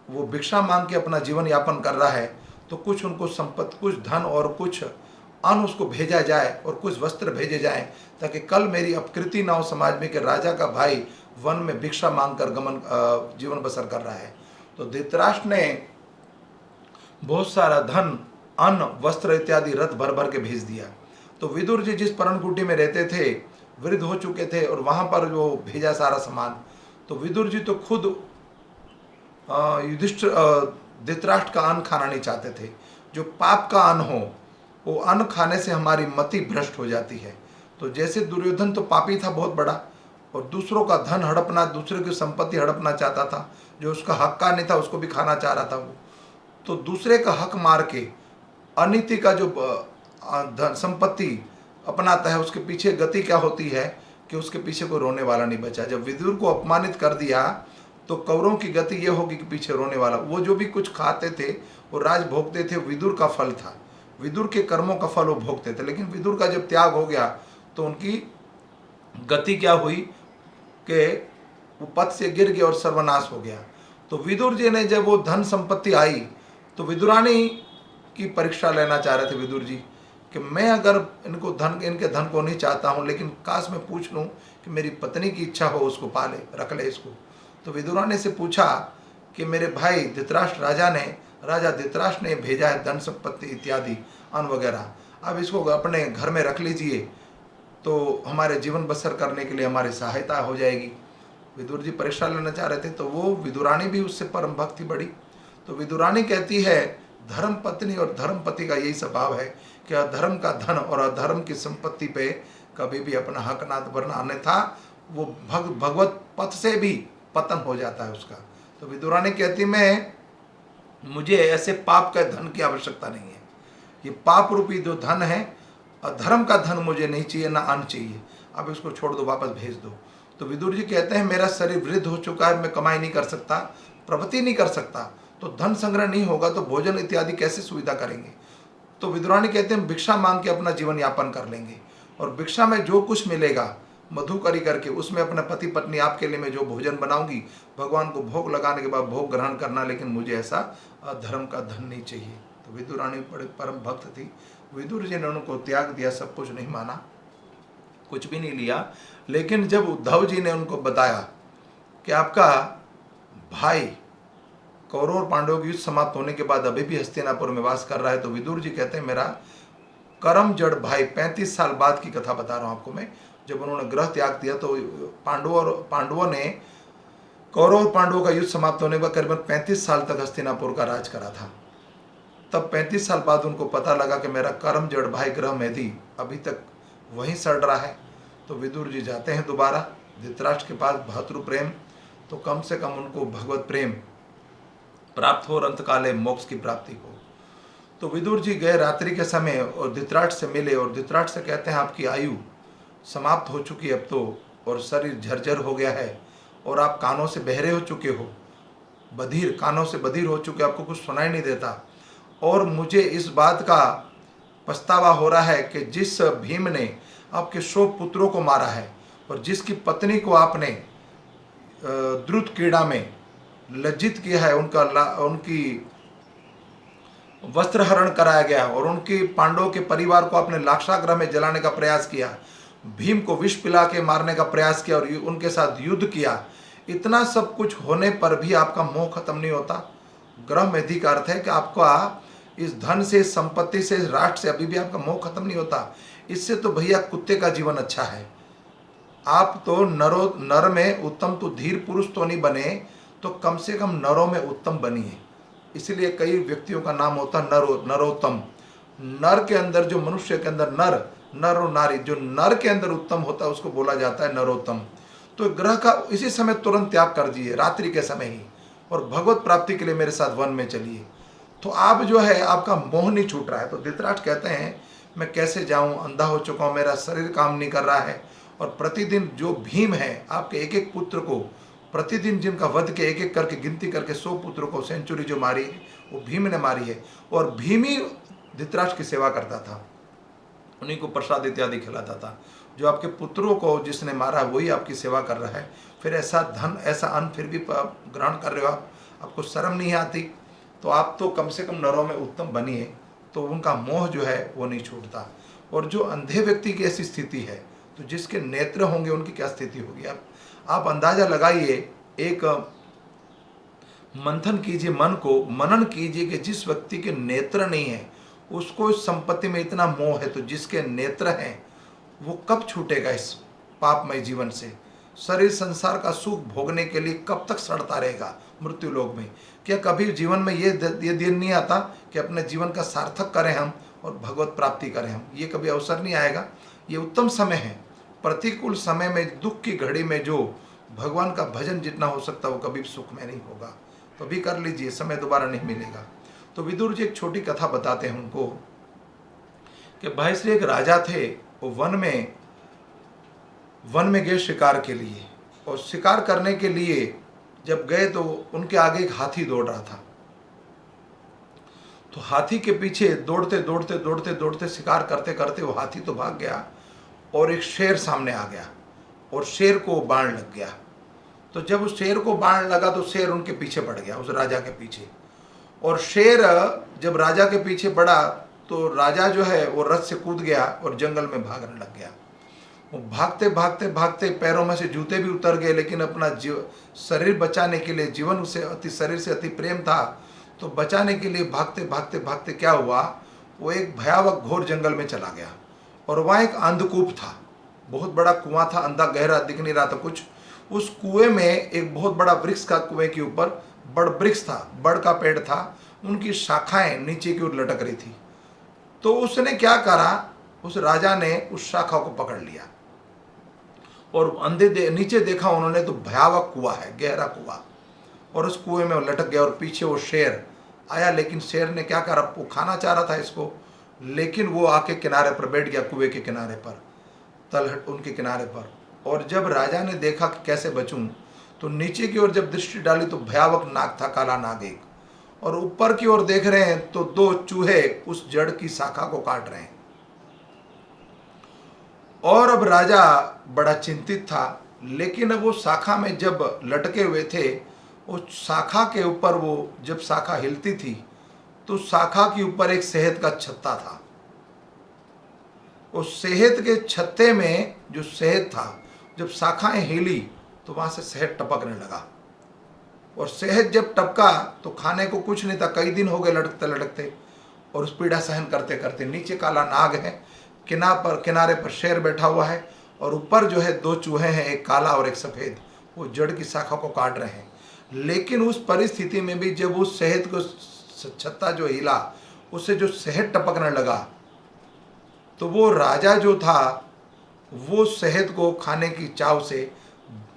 वो भिक्षा मांग के अपना जीवन यापन कर रहा है, तो कुछ उनको संपत्ति, कुछ धन और कुछ अन्न उसको भेजा जाए और कुछ वस्त्र भेजे जाए, ताकि कल मेरी अपकृति ना हो समाज में कि राजा का भाई वन में भिक्षा मांग कर जीवन बसर कर रहा है। तो धृतराष्ट्र ने बहुत सारा धन, अन्न, वस्त्र इत्यादि रथ भर भर के भेज दिया। तो विदुर जी जिस पर्णकुटी में रहते थे वृद्ध हो चुके थे और वहां पर जो भेजा सारा सामान, तो विदुर जी तो खुद धृतराष्ट्र का अन्न खाना नहीं चाहते थे। जो पाप का अन्न हो वो अन्न खाने से हमारी मति भ्रष्ट हो जाती है। तो जैसे दुर्योधन तो पापी था बहुत बड़ा और दूसरों का धन हड़पना, दूसरे की संपत्ति हड़पना चाहता था, जो उसका हक का नहीं था उसको भी खाना चाह रहा था वो। तो दूसरे का हक मार के अनीति का जो संपत्ति अपनाता है उसके पीछे गति क्या होती है कि उसके पीछे कोई रोने वाला नहीं बचा। जब विदुर को अपमानित कर दिया तो कौरवों की गति ये होगी कि पीछे रोने वाला। वो जो भी कुछ खाते थे वो राज भोगते थे, विदुर का फल था, विदुर के कर्मों का फल वो भोगते थे। लेकिन विदुर का जब त्याग हो गया तो उनकी गति क्या हुई कि वो पद से गिर गए और सर्वनाश हो गया। तो विदुर जी ने जब वो धन संपत्ति आई तो विदुरानी की परीक्षा लेना चाह रहे थे विदुर जी कि मैं अगर इनके धन को नहीं चाहता हूँ, लेकिन काश मैं पूछ लूँ कि मेरी पत्नी की इच्छा हो उसको पाले रख ले इसको। तो विदुरानी से पूछा कि मेरे भाई राजा धृतराष्ट्र ने भेजा है धन संपत्ति इत्यादि अन्न वगैरह, अब इसको अपने घर में रख लीजिए तो हमारे जीवन बसर करने के लिए हमारी सहायता हो जाएगी। विदुर जी परीक्षा लेना चाह रहे थे। तो वो विदुरानी भी उससे परम भक्ति बड़ी। तो विदुरानी कहती है धर्म पत्नी और धर्म पति का यही स्वभाव है कि अधर्म का धन और अधर्म की संपत्ति पे कभी भी अपना हक ना भरना, अन्यथा वो भगवत पथ से भी पतन हो जाता है उसका। तो विदुरानी कहती मुझे ऐसे पाप का धन की आवश्यकता नहीं है, ये पाप रूपी जो धन है अधर्म का धन मुझे नहीं चाहिए, ना अन्न चाहिए, अब इसको छोड़ दो, वापस भेज दो। तो विदुर जी कहते हैं मेरा शरीर वृद्ध हो चुका है, मैं कमाई नहीं कर सकता, प्रवृत्ति नहीं कर सकता, तो धन संग्रह नहीं होगा तो भोजन इत्यादि कैसे सुविधा करेंगे। तो विदुरानी कहते हैं भिक्षा मांग के अपना जीवन यापन कर लेंगे। और भिक्षा में जो कुछ मिलेगा मधुकरी करके उसमें अपने पति पत्नी आपके लिए मैं जो भोजन बनाऊंगी भगवान को भोग लगाने के बाद भोग ग्रहण करना, लेकिन मुझे ऐसा धर्म का धन नहीं चाहिए। तो विदुर रानी बड़े परम भक्त थी। विदुर जी ने उनको त्याग दिया, सब कुछ नहीं माना, कुछ भी नहीं लिया। लेकिन जब उद्धव जी ने उनको बताया कि आपका भाई कौरव और पांडवों की युद्ध समाप्त होने के बाद अभी भी हस्तिनापुर में वास कर रहा है, तो विदुर जी कहते हैं मेरा करम जड़ भाई, 35 साल बाद की कथा बता रहा हूं आपको मैं, जब उन्होंने ग्रह त्याग दिया तो पांडवों ने कौरव और पांडवों का युद्ध समाप्त होने के बाद करीबन 35 साल तक हस्तिनापुर का राज करा था। तब 35 साल बाद उनको पता लगा कि मेरा करम जड़ भाई ग्रह मेधी अभी तक वहीं सड़ रहा है। तो विदुर जी जाते हैं दोबारा धृतराष्ट्र के पास, भातृ प्रेम, तो कम से कम उनको भगवत प्रेम प्राप्त हो और अंतकाले मोक्ष की प्राप्ति हो। तो विदुर जी गए रात्रि के समय और धृतराष्ट्र से मिले और धृतराष्ट्र से कहते हैं आपकी आयु समाप्त हो चुकी है अब तो, और शरीर झरझर हो गया है और आप कानों से बहरे हो चुके हो, बधिर, कानों से बधिर हो चुके, आपको कुछ सुनाई नहीं देता। और मुझे इस बात का पछतावा हो रहा है कि जिस भीम ने आपके 100 पुत्रों को मारा है और जिसकी पत्नी को आपने द्रुत क्रीड़ा में लज्जित किया है, उनकी वस्त्र हरण कराया गया और उनकी पांडवों के परिवार को आपने लाक्षागृह में जलाने का प्रयास किया, भीम को विष पिला के मारने का प्रयास किया और उनके साथ युद्ध किया, इतना सब कुछ होने पर भी आपका मोह खत्म नहीं होता। ग्रह मेधि का अर्थ है कि आपका इस धन से, संपत्ति से, राष्ट्र से अभी भी आपका मोह खत्म नहीं होता। इससे तो भैया कुत्ते का जीवन अच्छा है। आप तो नर में उत्तम तो धीर पुरुष तो नहीं बने, तो कम से कम नरों में उत्तम बनिए। इसलिए कई व्यक्तियों का नाम होता है नरोत्तम। नर के अंदर, जो मनुष्य के अंदर नर और नारी, जो नर के अंदर उत्तम होता है उसको बोला जाता है नरोत्तम। तो ग्रह का इसी समय तुरंत त्याग कर दीजिए, रात्रि के समय ही, और भगवत प्राप्ति के लिए मेरे साथ वन में चलिए। तो आप जो है आपका मोह नहीं छूट रहा है। तो धृतराष्ट्र कहते हैं मैं कैसे जाऊं, अंधा हो चुका हूं, मेरा शरीर काम नहीं कर रहा है। और प्रतिदिन जो भीम है आपके एक एक पुत्र को प्रतिदिन जिनका वध के एक एक करके गिनती करके 100 पुत्रों को सेंचुरी जो मारी वो भीम ने मारी है। और भीम ही धृतराष्ट्र की सेवा करता था, उन्हीं को प्रसाद इत्यादि खिलाता था। जो आपके पुत्रों को जिसने मारा वही आपकी सेवा कर रहा है, फिर ऐसा धन ऐसा अन्न फिर भी ग्रहण कर रहे हो आप, आपको शर्म नहीं आती। तो आप तो कम से कम नरों में उत्तम बनिए, तो उनका मोह जो है वो नहीं छूटता। और जो अंधे व्यक्ति की ऐसी स्थिति है, तो जिसके नेत्र होंगे उनकी क्या स्थिति होगी। आप अंदाजा लगाइए, एक मंथन कीजिए, मन को मनन कीजिए कि जिस व्यक्ति के नेत्र नहीं है उसको इस संपत्ति में इतना मोह है, तो जिसके नेत्र हैं वो कब छूटेगा इस पापमय जीवन से। शरीर संसार का सुख भोगने के लिए कब तक सड़ता रहेगा मृत्यु लोक में। क्या कभी जीवन में ये दिन नहीं आता कि अपने जीवन का सार्थक करें हम और भगवत प्राप्ति करें हम। ये कभी अवसर नहीं आएगा। ये उत्तम समय है। प्रतिकूल समय में, दुख की घड़ी में जो भगवान का भजन जितना हो सकता है वो कभी सुख में नहीं होगा। तो अभी कर लीजिए, समय दोबारा नहीं मिलेगा। तो विदुर जी एक छोटी कथा बताते हैं उनको कि भाई श्री एक राजा थे, वो वन में गए शिकार के लिए, और शिकार करने के लिए जब गए तो उनके आगे एक हाथी दौड़ रहा था। तो हाथी के पीछे दौड़ते दौड़ते दौड़ते दौड़ते शिकार करते करते वो हाथी तो भाग गया और एक शेर सामने आ गया और शेर को बाण लग गया। तो जब उस शेर को बाण लगा तो शेर उनके पीछे पड़ गया, उस राजा के पीछे। और शेर जब राजा के पीछे बढ़ा तो राजा जो है वो रथ से कूद गया और जंगल में भागने लग गया। वो भागते भागते भागते पैरों में से जूते भी उतर गए, लेकिन अपना शरीर बचाने के लिए, जीवन उसे शरीर से अति प्रेम था, तो बचाने के लिए भागते भागते भागते क्या हुआ, वो एक भयावह घोर जंगल में चला गया। और वहाँ एक अंधकूप था, बहुत बड़ा कुआं था, अंधा गहरा दिख नहीं रहा था कुछ। उस कुएं में एक बहुत बड़ा वृक्ष का, कुएं के ऊपर बड़ वृक्ष था, बड़ का पेड़ था, उनकी शाखाएं नीचे की ओर लटक रही थी। तो उसने क्या करा, उस राजा ने उस शाखा को पकड़ लिया और नीचे देखा उन्होंने तो भयावह कुआं है, गहरा कुआं, और उस कुएं में वो लटक गया। और पीछे वो शेर आया, लेकिन शेर ने क्या करा, वो खाना चाह रहा था इसको, लेकिन वो आके किनारे पर बैठ गया, कुएं के किनारे पर, तलहट उनके किनारे पर। और जब राजा ने देखा कि कैसे बचूं, तो नीचे की ओर जब दृष्टि डाली तो भयावह नाग था, काला नाग एक, और ऊपर की ओर देख रहे हैं तो 2 चूहे उस जड़ की शाखा को काट रहे हैं। और अब राजा बड़ा चिंतित था, लेकिन अब वो शाखा में जब लटके हुए थे, उस शाखा के ऊपर वो जब शाखा हिलती थी तो शाखा के ऊपर एक शहद का छत्ता था। उस शहद के छत्ते में जो शहद था, जब शाखाएं हिली तो वहां से शहद टपकने लगा, और शहद जब टपका तो खाने को कुछ नहीं था, कई दिन हो गए लटकते लटकते, और उस पीड़ा सहन करते करते नीचे काला नाग है, किनारे पर शेर बैठा हुआ है, और ऊपर जो है दो चूहे हैं, एक काला और एक सफ़ेद, वो जड़ की शाखा को काट रहे हैं। लेकिन उस परिस्थिति में भी जब उस शहद को छत्ता जो हिला, उससे जो शहद टपकने लगा, तो वो राजा जो था वो शहद को खाने की चाव से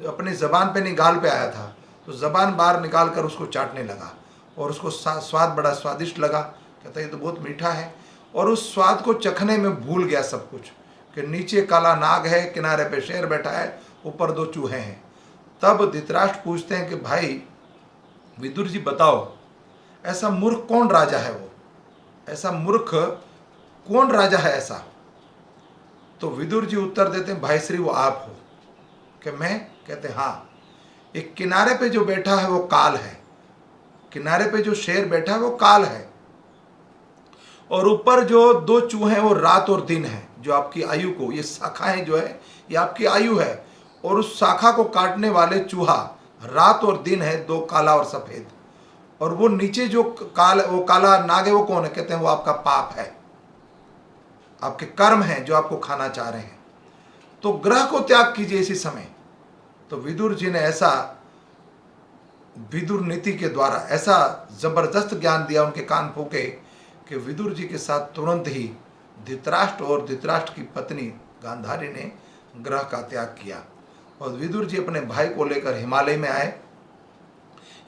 अपनी ज़बान पे नहीं गाल पे आया था, तो ज़बान बाहर निकाल कर उसको चाटने लगा, और उसको स्वाद बड़ा स्वादिष्ट लगा। कहता ये तो बहुत मीठा है, और उस स्वाद को चखने में भूल गया सब कुछ, कि नीचे काला नाग है, किनारे पे शेर बैठा है, ऊपर दो चूहे हैं। तब धृतराष्ट्र पूछते हैं कि भाई विदुर जी बताओ, ऐसा मूर्ख कौन राजा है, वो ऐसा मूर्ख कौन राजा है ऐसा? तो विदुर जी उत्तर देते हैं, भाई श्री वो आप हो। कि मैं? कहते हाँ, एक किनारे पे जो बैठा है वो काल है, किनारे पे जो शेर बैठा है वो काल है, और ऊपर जो दो चूहे हैं वो रात और दिन है, जो आपकी आयु को, ये शाखाएं जो है ये आपकी आयु है, और उस शाखा को काटने वाले चूहा रात और दिन है, दो काला और सफेद। और वो नीचे जो वो काला नाग है वो कौन है? कहते हैं वो आपका पाप है, आपके कर्म हैं जो आपको खाना चाह रहे हैं, तो ग्रह को त्याग कीजिए इसी समय। तो विदुर जी ने ऐसा विदुर नीति के द्वारा ऐसा जबरदस्त ज्ञान दिया, उनके कान फूके, कि विदुर जी के साथ तुरंत ही धृतराष्ट्र और धृतराष्ट्र की पत्नी गांधारी ने ग्रह का त्याग किया, और विदुर जी अपने भाई को लेकर हिमालय में आए।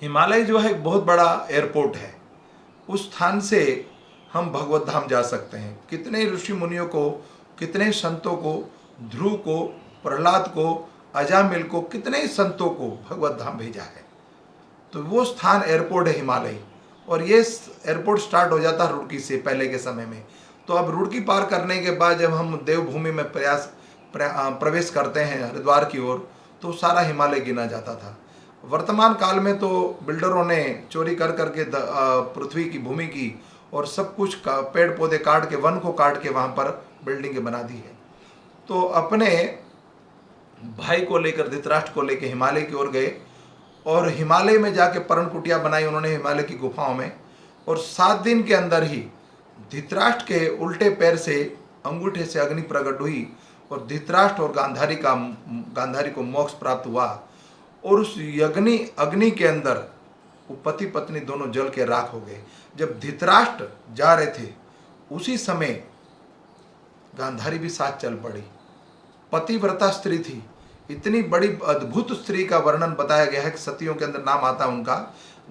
हिमालय जो है एक बहुत बड़ा एयरपोर्ट है, उस स्थान से हम भगवत धाम जा सकते हैं। कितने ऋषि मुनियों को, कितने संतों को, ध्रुव को, प्रहलाद को, अजामिल को, कितने संतों को भगवत धाम भेजा है। तो वो स्थान एयरपोर्ट है हिमालय, और ये एयरपोर्ट स्टार्ट हो जाता है रुड़की से पहले के समय में। तो अब रुड़की पार करने के बाद जब हम देवभूमि में प्रवेश करते हैं हरिद्वार की ओर, तो सारा हिमालय गिना जाता था। वर्तमान काल में तो बिल्डरों ने चोरी कर करके पृथ्वी की भूमि की, और सब कुछ पेड़ पौधे काट के, वन को काट के वहाँ पर बिल्डिंगें बना दी है। तो अपने भाई को लेकर, धृतराष्ट्र को लेकर हिमालय की ओर गए, और हिमालय में जाके पर्ण कुटिया बनाई उन्होंने हिमालय की गुफाओं में, और 7 दिन के अंदर ही धृतराष्ट्र के उल्टे पैर से अंगूठे से अग्नि प्रकट हुई, और धृतराष्ट्र और गांधारी को मोक्ष प्राप्त हुआ। और उस अग्नि के अंदर वो पति पत्नी दोनों जल के राख हो गए। जब धृतराष्ट्र जा रहे थे उसी समय गांधारी भी साथ चल पड़ी। पतिव्रता स्त्री थी, इतनी बड़ी अद्भुत स्त्री का वर्णन बताया गया है कि सतियों के अंदर नाम आता है उनका।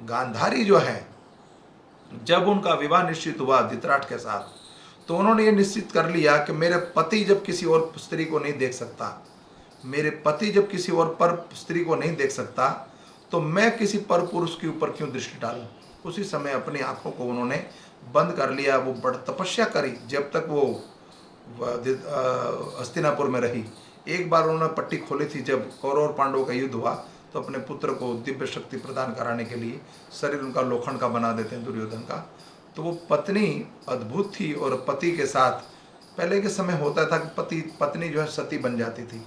गांधारी जो है, जब उनका विवाह निश्चित हुआ धृतराष्ट्र के साथ, तो उन्होंने ये निश्चित कर लिया कि मेरे पति जब किसी और स्त्री को नहीं देख सकता, मेरे पति जब किसी और पर स्त्री को नहीं देख सकता, तो मैं किसी पर पुरुष के ऊपर क्यों दृष्टि डालूं। उसी समय अपनी आंखों को उन्होंने बंद कर लिया। वो बड़ी तपस्या करी जब तक वो हस्तिनापुर में रही। एक बार उन्होंने पट्टी खोली थी, जब कौरव और पांडवों का युद्ध हुआ, तो अपने पुत्र को दिव्य शक्ति प्रदान कराने के लिए शरीर उनका लोखंड का बना देते हैं दुर्योधन का। तो वो पत्नी अद्भुत थी, और पति के साथ पहले के समय होता था कि पत्नी जो है सती बन जाती थी।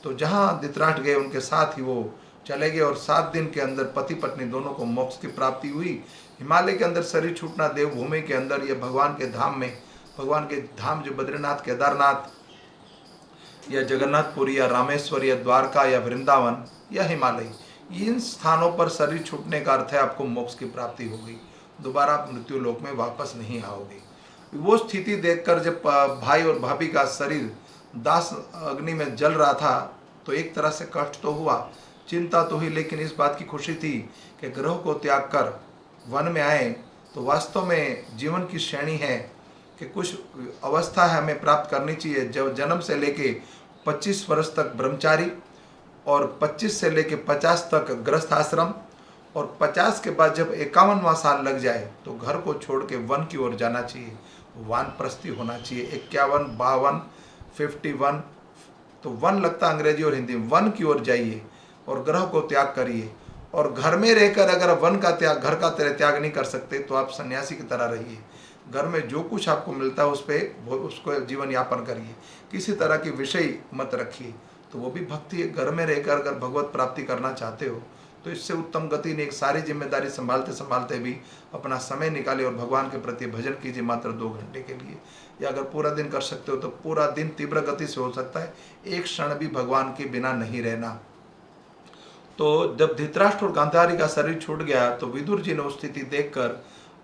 तो जहाँ धृतराष्ट्र गए उनके साथ ही वो चले गए, और 7 दिन के अंदर पति पत्नी दोनों को मोक्ष की प्राप्ति हुई। हिमालय के अंदर शरीर छूटना, देवभूमि के अंदर या भगवान के धाम में, भगवान के धाम जो बद्रीनाथ, केदारनाथ या जगन्नाथपुरी या रामेश्वर या द्वारका या वृंदावन या हिमालय, इन स्थानों पर शरीर छूटने का अर्थ है आपको मोक्ष की प्राप्ति हो गई, दोबारा आप मृत्यु लोक में वापस नहीं आओगे। वो स्थिति देखकर जब भाई और भाभी का शरीर दास अग्नि में जल रहा था, तो एक तरह से कष्ट तो हुआ, चिंता तो हुई, लेकिन इस बात की खुशी थी कि ग्रह को त्याग कर वन में आए। तो वास्तव में जीवन की श्रेणी है कि कुछ अवस्था है हमें प्राप्त करनी चाहिए। जब जन्म से लेके 25 वर्ष तक ब्रह्मचारी, और 25 से लेके 50 तक गृहस्थ आश्रम, और 50 के बाद जब 51वां साल लग जाए तो घर को छोड़ के वन की ओर जाना चाहिए, वानप्रस्थी होना चाहिए। 51, 52, 51, तो वन लगता अंग्रेजी और हिंदी में, वन की ओर जाइए और ग्रह को त्याग करिए। और घर में रहकर अगर वन का त्याग, घर का त्याग नहीं कर सकते तो आप सन्यासी की तरह रहिए। घर में जो कुछ आपको मिलता है उस पर उसको जीवन यापन करिए, किसी तरह की विषय मत रखिए। तो वो भी भक्ति है। घर में रहकर अगर भगवत प्राप्ति करना चाहते हो तो इससे उत्तम गति नहीं। एक सारी जिम्मेदारी संभालते संभालते भी अपना समय निकालिए और भगवान के प्रति भजन कीजिए मात्र 2 घंटे के लिए। या अगर पूरा दिन कर सकते हो तो पूरा दिन तीव्र गति से हो सकता है, एक क्षण भी भगवान के बिना नहीं रहना। तो जब धृतराष्ट्र और गांधारी का शरीर छूट गया तो विदुर जी ने उस स्थिति देखकर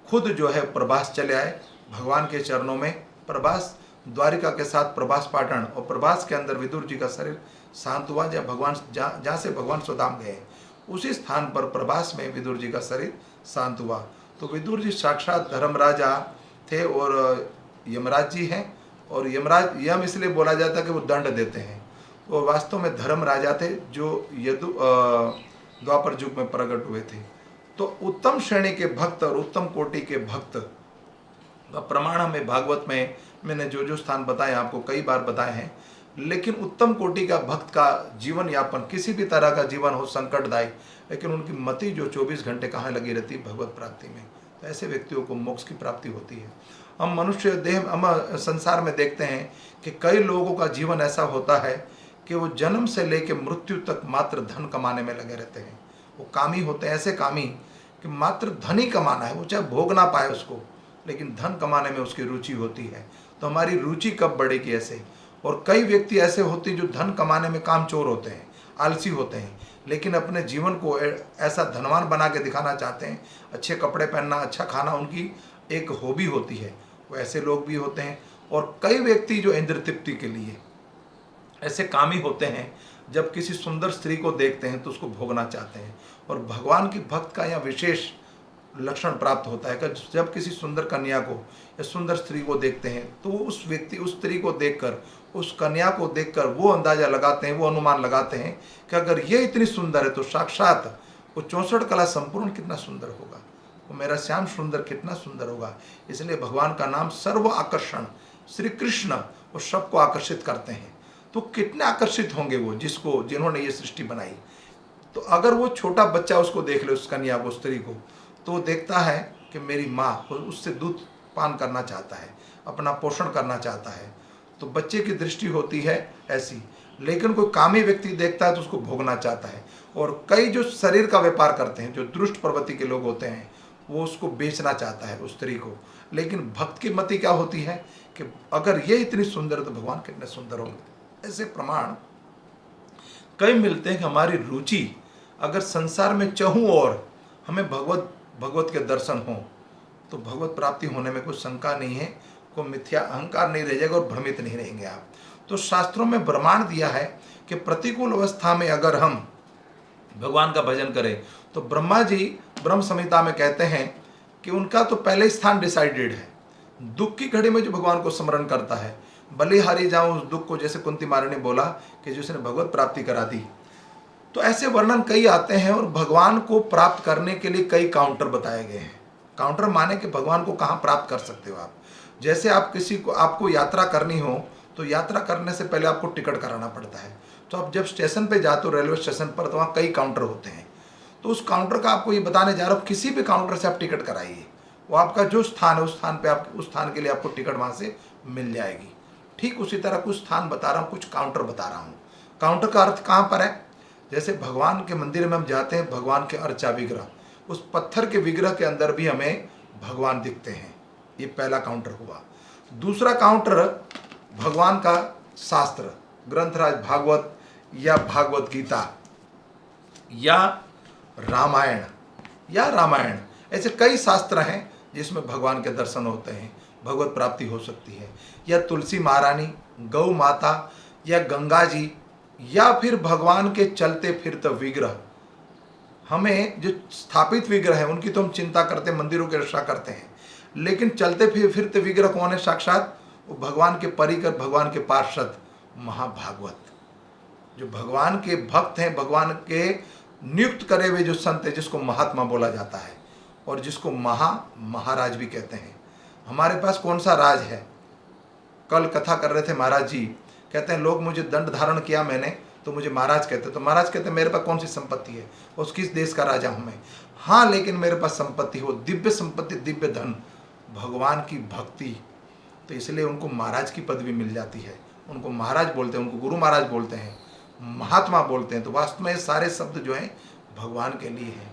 खुद जो है प्रभास चले आए भगवान के चरणों में। प्रभास द्वारिका के साथ प्रभास पाटन, और प्रभास के अंदर विदुर जी का शरीर शांत हुआ। जहाँ से भगवान स्वधाम गए उसी स्थान पर प्रभास में विदुर जी का शरीर शांत हुआ। तो विदुर जी साक्षात धर्मराजा थे और यमराज जी हैं। और यमराज, यम इसलिए बोला जाता है कि वो दंड देते हैं, वो वास्तव में धर्मराजा थे जो द्वापर युग में प्रकट हुए थे। तो उत्तम श्रेणी के भक्त और उत्तम कोटि के भक्त का प्रमाण हमें भागवत में, मैंने जो जो स्थान बताए आपको कई बार बताए हैं। लेकिन उत्तम कोटि का भक्त का जीवन यापन, किसी भी तरह का जीवन हो संकटदायी, लेकिन उनकी मति जो 24 घंटे कहाँ लगी रहती है भगवत प्राप्ति में, तो ऐसे व्यक्तियों को मोक्ष की प्राप्ति होती है। हम मनुष्य देह, हम संसार में देखते हैं कि कई लोगों का जीवन ऐसा होता है कि वो जन्म से लेकर मृत्यु तक मात्र धन कमाने में लगे रहते हैं। वो कामी होते हैं, ऐसे कामी कि मात्र धन ही कमाना है, वो चाहे भोग ना पाए उसको, लेकिन धन कमाने में उसकी रुचि होती है। तो हमारी रुचि कब बढ़ेगी ऐसे। और कई व्यक्ति ऐसे होते हैं जो धन कमाने में कामचोर होते हैं, आलसी होते हैं, लेकिन अपने जीवन को ऐसा धनवान बना के दिखाना चाहते हैं। अच्छे कपड़े पहनना, अच्छा खाना उनकी एक हॉबी होती है, वो ऐसे लोग भी होते हैं। और कई व्यक्ति जो इंद्र तृप्ति के लिए ऐसे कामी होते हैं, जब किसी सुंदर स्त्री को देखते हैं तो उसको भोगना चाहते हैं। और भगवान की भक्त का यह विशेष लक्षण प्राप्त होता है कि जब किसी सुंदर कन्या को या सुंदर स्त्री को देखते हैं तो वो उस व्यक्ति, उस स्त्री को देखकर, उस कन्या को देखकर वो अंदाजा लगाते हैं, वो अनुमान लगाते हैं कि अगर ये इतनी सुंदर है तो साक्षात वो 64 कला संपूर्ण कितना सुंदर होगा, वो मेरा श्याम सुंदर कितना सुंदर होगा। इसलिए भगवान का नाम सर्व आकर्षण, श्री कृष्ण वो सबको आकर्षित करते हैं। तो कितने आकर्षित होंगे वो जिन्होंने ये सृष्टि बनाई। तो अगर वो छोटा बच्चा उसको देख ले, उस कन्या को, स्त्री को, तो वो देखता है कि मेरी माँ, उससे दूध पान करना चाहता है, अपना पोषण करना चाहता है। तो बच्चे की दृष्टि होती है ऐसी। लेकिन कोई कामी व्यक्ति देखता है तो उसको भोगना चाहता है। और कई जो शरीर का व्यापार करते हैं, जो दुष्ट प्रवृत्ति के लोग होते हैं, वो उसको बेचना चाहता है उस स्त्री को। लेकिन भक्त की मति क्या होती है कि अगर ये इतनी सुंदर है तो भगवान कितने सुंदर होंगे। ऐसे प्रमाण कई मिलते हैं कि हमारी रुचि अगर संसार में चहूँ और हमें भगवत के दर्शन हो तो भगवत प्राप्ति होने में कोई शंका नहीं है, कोई मिथ्या अहंकार नहीं रह जाएगा और भ्रमित नहीं रहेंगे आप। तो शास्त्रों में प्रमाण दिया है कि प्रतिकूल अवस्था में अगर हम भगवान का भजन करें तो ब्रह्मा जी ब्रह्म संहिता में कहते हैं कि उनका तो पहले स्थान डिसाइडेड है। दुख की घड़ी में जो भगवान को स्मरण करता है, बलिहारी जाऊं उस दुख को, जैसे कुंती मारी ने बोला कि जिसने भगवत प्राप्ति करा दी। तो ऐसे वर्णन कई आते हैं और भगवान को प्राप्त करने के लिए कई काउंटर बताए गए हैं। काउंटर माने कि भगवान को कहाँ प्राप्त कर सकते हो आप। जैसे आप किसी को, आपको यात्रा करनी हो तो यात्रा करने से पहले आपको टिकट कराना पड़ता है। तो आप जब स्टेशन पे जाते हो, रेलवे स्टेशन पर, तो वहाँ कई काउंटर होते हैं। तो उस काउंटर का आपको ये बताने जा रहा हूँ, किसी भी काउंटर से आप टिकट कराइए, वो आपका जो स्थान है उस स्थान पे आप, उस स्थान के लिए आपको टिकट वहाँ से मिल जाएगी। ठीक उसी तरह कुछ स्थान बता रहा हूँ, कुछ काउंटर बता रहा हूँ। काउंटर का अर्थ कहाँ पर है? जैसे भगवान के मंदिर में हम जाते हैं, भगवान के अर्चा विग्रह, उस पत्थर के विग्रह के अंदर भी हमें भगवान दिखते हैं। ये पहला काउंटर हुआ। दूसरा काउंटर भगवान का शास्त्र, ग्रंथराज भागवत या भागवत गीता या रामायण, ऐसे कई शास्त्र हैं जिसमें भगवान के दर्शन होते हैं, भगवत प्राप्ति हो सकती है। या तुलसी महारानी, गौ माता या गंगा जी, या फिर भगवान के चलते फिरते विग्रह। हमें जो स्थापित विग्रह है उनकी तो हम चिंता करते हैं, मंदिरों की रक्षा करते हैं, लेकिन चलते फिरते विग्रह कौन है? साक्षात वो भगवान के परिकर, भगवान के पार्षद महाभागवत, जो भगवान के भक्त हैं, भगवान के नियुक्त करे हुए जो संत है, जिसको महात्मा बोला जाता है और जिसको महाराज भी कहते हैं। हमारे पास कौन सा राज है? कल कथा कर रहे थे महाराज जी कहते हैं लोग मुझे दंड धारण किया मैंने तो मुझे महाराज कहते, तो महाराज कहते मेरे पास कौन सी संपत्ति है, उस किस देश का राजा हूँ मैं। हाँ, लेकिन मेरे पास संपत्ति हो, दिव्य संपत्ति, दिव्य धन, भगवान की भक्ति, तो इसलिए उनको महाराज की पदवी मिल जाती है। उनको महाराज बोलते हैं, उनको गुरु महाराज बोलते हैं, महात्मा बोलते हैं। तो वास्तव में सारे शब्द जो हैं भगवान के लिए हैं।